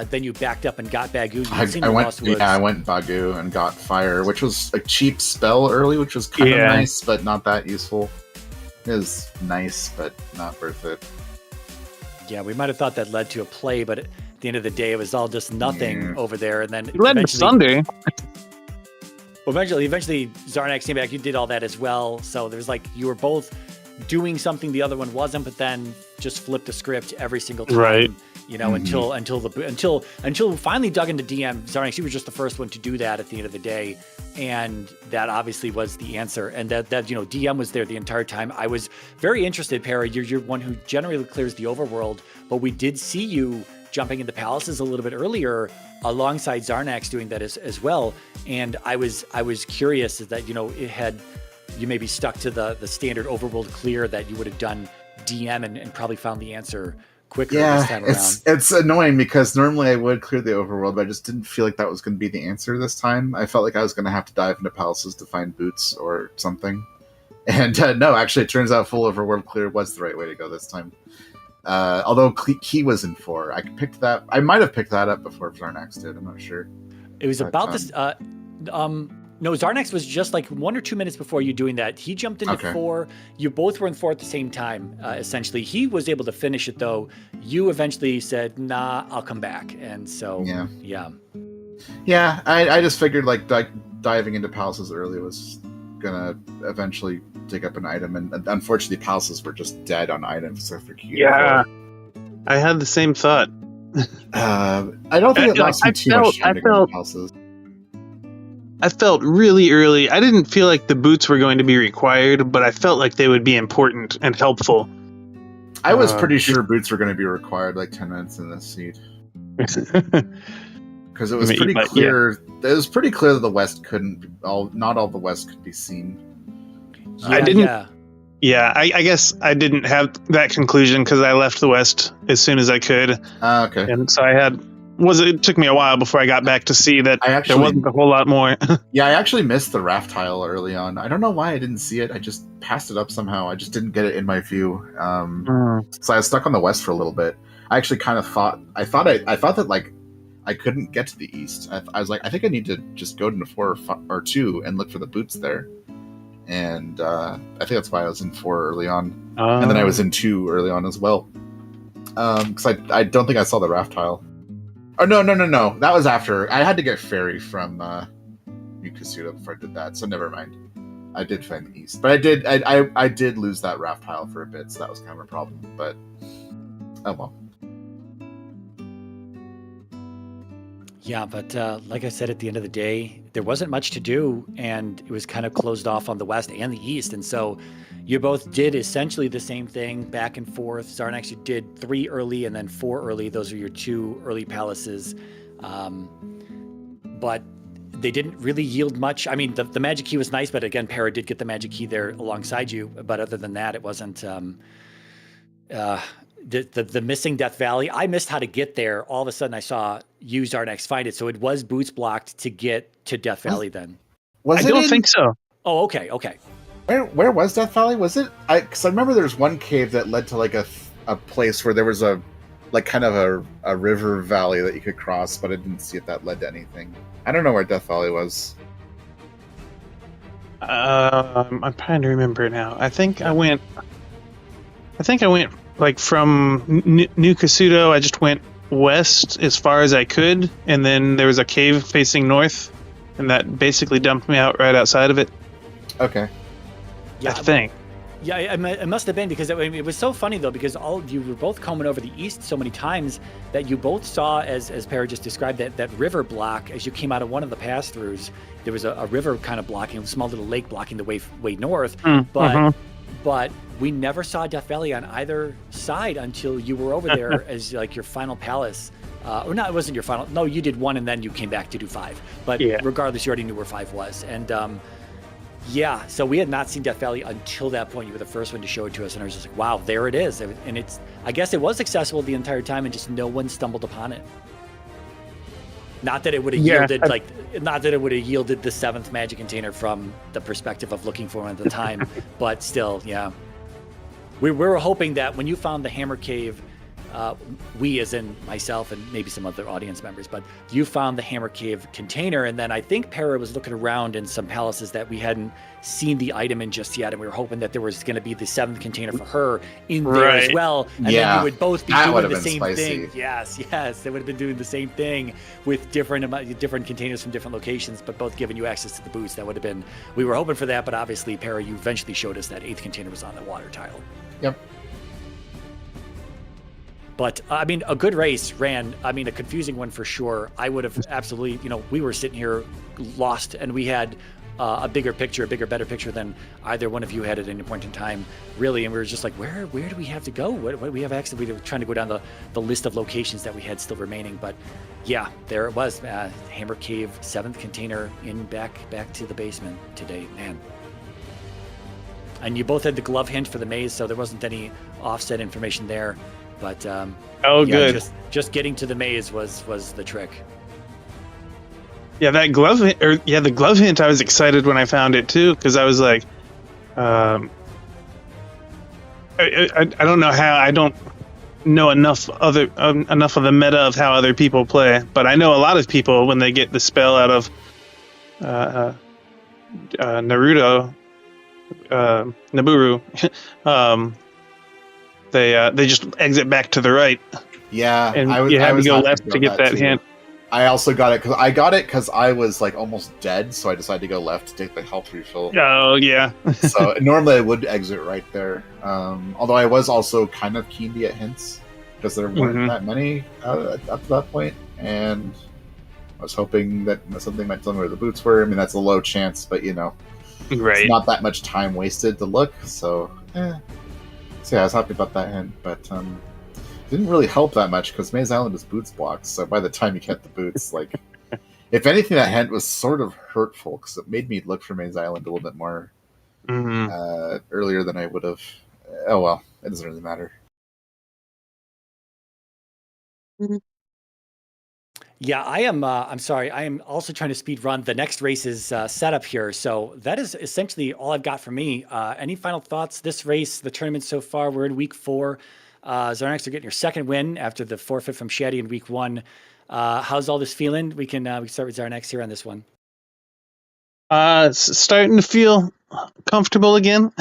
Then you backed up and got Bagu. I went Bagu and got Fire, which was a cheap spell early, which was kind of nice, but not that useful. It was nice, but not worth it. Yeah, we might have thought that led to a play, but at the end of the day, it was all just nothing over there. And then you led to Sunday. Well, eventually, Xarnax came back. You did all that as well. So there's like you were both doing something the other one wasn't, but then just flipped the script every single time. Right. You know, until we finally dug into DM. Xarnax, you were just the first one to do that at the end of the day, and that obviously was the answer. And that DM was there the entire time. I was very interested, Para. You're one who generally clears the overworld, but we did see you jumping into palaces a little bit earlier alongside Xarnax doing that as well. And I was curious that, you maybe stuck to the standard overworld clear that you would have done DM and probably found the answer quicker this time around. It's annoying because normally I would clear the overworld, but I just didn't feel like that was going to be the answer this time. I felt like I was going to have to dive into palaces to find boots or something. And no, actually it turns out full overworld clear was the right way to go this time. Although Key was in 4, I might have picked that up before Xarnax did. I'm not sure. It was about this. No, Xarnax was just like 1 or 2 minutes before you doing that. He jumped into 4. You both were in 4 at the same time. Essentially, he was able to finish it though. You eventually said, "Nah, I'll come back." And so, yeah. I just figured like diving into palaces early was gonna eventually dig up an item, and unfortunately palaces were just dead on items except for Q. Yeah, I had the same thought. I don't think it lost me too much time to go to palaces. I felt really early. I didn't feel like the boots were going to be required, but I felt like they would be important and helpful. I was pretty sure boots were going to be required like 10 minutes in this seed. Because it was pretty clear. Yeah. It was pretty clear that the West not all the West could be seen. I didn't. Yeah, I guess I didn't have that conclusion because I left the West as soon as I could. Okay. And so it took me a while before I got back to see that there wasn't a whole lot more. Yeah, I actually missed the raft tile early on. I don't know why I didn't see it. I just passed it up somehow. I just didn't get it in my view. So I was stuck on the West for a little bit. I actually kind of I thought that like I couldn't get to the east. I was like, I think I need to just go into 4 or 2 and look for the boots there. And I think that's why I was in 4 early on, and then I was in 2 early on as well. Because I don't think I saw the raft tile. Oh no, that was after I had to get ferry from New Kasuda before I did that. So never mind. I did find the east, but I did lose that raft tile for a bit, so that was kind of a problem. But oh well. Yeah, but like I said, at the end of the day, there wasn't much to do, and it was kind of closed off on the west and the east. And so you both did essentially the same thing, back and forth. Xarnax, you did 3 early and then 4 early. Those are your 2 early palaces. But they didn't really yield much. I mean, the magic key was nice, but again, Para did get the magic key there alongside you. But other than that, it wasn't... the missing Death Valley, I missed how to get there. All of a sudden I saw you, Xarnax, find it. So it was boots blocked to get to Death Valley then. I don't think so. Oh, okay. Where was Death Valley? Was it? Because I remember there's one cave that led to like a place where there was a like kind of a river valley that you could cross, but I didn't see if that led to anything. I don't know where Death Valley was. I'm trying to remember now. I think I went like from New Kasudo. I just went west as far as I could, and then there was a cave facing north, and that basically dumped me out right outside of it. Okay. Yeah, I think. Yeah, it must have been, because it was so funny though, because you were both coming over the east so many times that you both saw, as Para just described, that river block as you came out of one of the pass-throughs. There was a river kind of blocking, a small little lake blocking the way north, but we never saw Death Valley on either side until you were over there as like your final palace. Or not, it wasn't your final. No, you did 1 and then you came back to do 5. But regardless, you already knew where 5 was. And yeah, so we had not seen Death Valley until that point. You were the first one to show it to us, and I was just like, wow, there it is. And I guess it was accessible the entire time, and just no one stumbled upon it. Not that it would have yielded not that it would have yielded the 7th magic container from the perspective of looking for one at the time, but still, yeah. We were hoping that when you found the Hammer Cave, we, as in myself and maybe some other audience members, but you found the Hammer Cave container, and then I think Para was looking around in some palaces that we hadn't seen the item in just yet, and we were hoping that there was going to be the 7th container for her in there as well, and then you would both be doing the same thing. Yes, they would have been doing the same thing with different containers from different locations, but both giving you access to the boots. That would have been, we were hoping for that, but obviously, Para, you eventually showed us that 8th container was on the water tile. Yep. But, I mean, a good race ran. I mean, a confusing one for sure. I would have absolutely, we were sitting here lost, and we had a better picture than either one of you had at any point in time, really. And we were just like, where do we have to go? What do we have access? We were trying to go down the list of locations that we had still remaining. But, yeah, there it was. Hammer Cave, 7th container in back to the basement today, man. And you both had the glove hint for the maze, so there wasn't any offset information there. But good. Just getting to the maze was the trick. Yeah, that glove the glove hint. I was excited when I found it too, because I was like, I don't know how. I don't know enough of the meta of how other people play, but I know a lot of people, when they get the spell out of Naburu. They just exit back to the right. Yeah, and you have to go left to get that hint. I also got it because I was like almost dead, so I decided to go left to take the health refill. Oh yeah. So normally I would exit right there. Although I was also kind of keen to get hints because there weren't that many up to that point, and I was hoping that something might tell me where the boots were. I mean, that's a low chance, but right. It's not that much time wasted to look. So. So yeah, I was happy about that hint, but didn't really help that much because Maze Island is boots blocked. So by the time you get the boots, like, if anything, that hint was sort of hurtful because it made me look for Maze Island a little bit more earlier than I would have. Oh well, it doesn't really matter. Yeah, I am. I'm sorry. I am also trying to speed run the next race's setup here. So that is essentially all I've got for me. Any final thoughts? This race, the tournament so far, we're in week 4. Xarnax, you're getting your second win after the forfeit from Shetty in week 1. How's all this feeling? We can start with Xarnax here on this one. It's starting to feel comfortable again.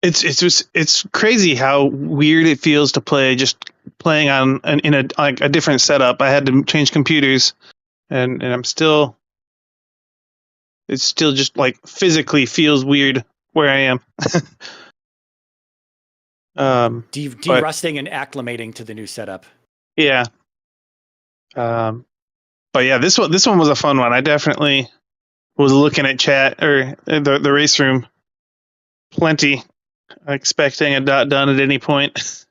It's crazy how weird it feels to play just playing on in a different setup. I had to change computers, and I'm still. It's still just like physically feels weird where I am. De-rusting and acclimating to the new setup. Yeah. But yeah, this one was a fun one. I definitely was looking at chat or the race room plenty, expecting a dot done at any point.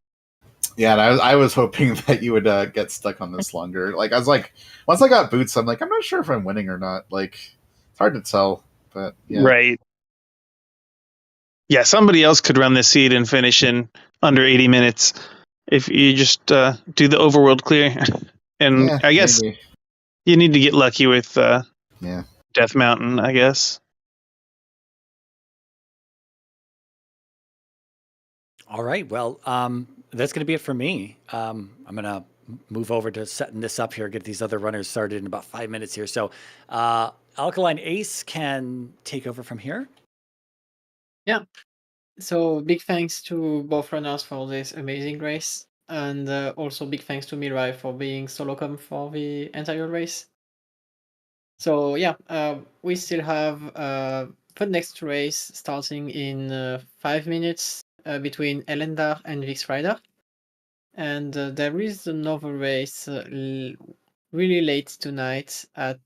Yeah, and I was hoping that you would get stuck on this longer. Like, I was like, once I got boots, I'm like, I'm not sure if I'm winning or not. Like, it's hard to tell, but yeah. Right. Yeah, somebody else could run this seed and finish in under 80 minutes if you just do the overworld clear. And Yeah, I guess maybe. you need to get lucky with Yeah. Death Mountain, I guess. All right. Well, that's going to be it for me. I'm going to move over to setting this up here, get these other runners started in about 5 minutes here. So Alkaline Ace can take over from here. Yeah. So big thanks to both runners for this amazing race. And also big thanks to Mirai for being solo com for the entire race. So yeah, we still have the next race starting in 5 minutes between Elendar and Vix Rider. And there is another race really late tonight at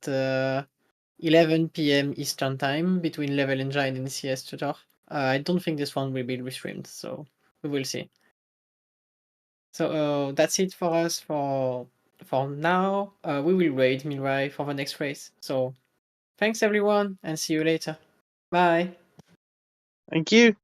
11 p.m. Eastern Time between Level Engine and CS Tutor. I don't think this one will be restreamed, so we will see. So that's it for us for now. We will raid Mirai for the next race. So thanks everyone, and see you later. Bye. Thank you.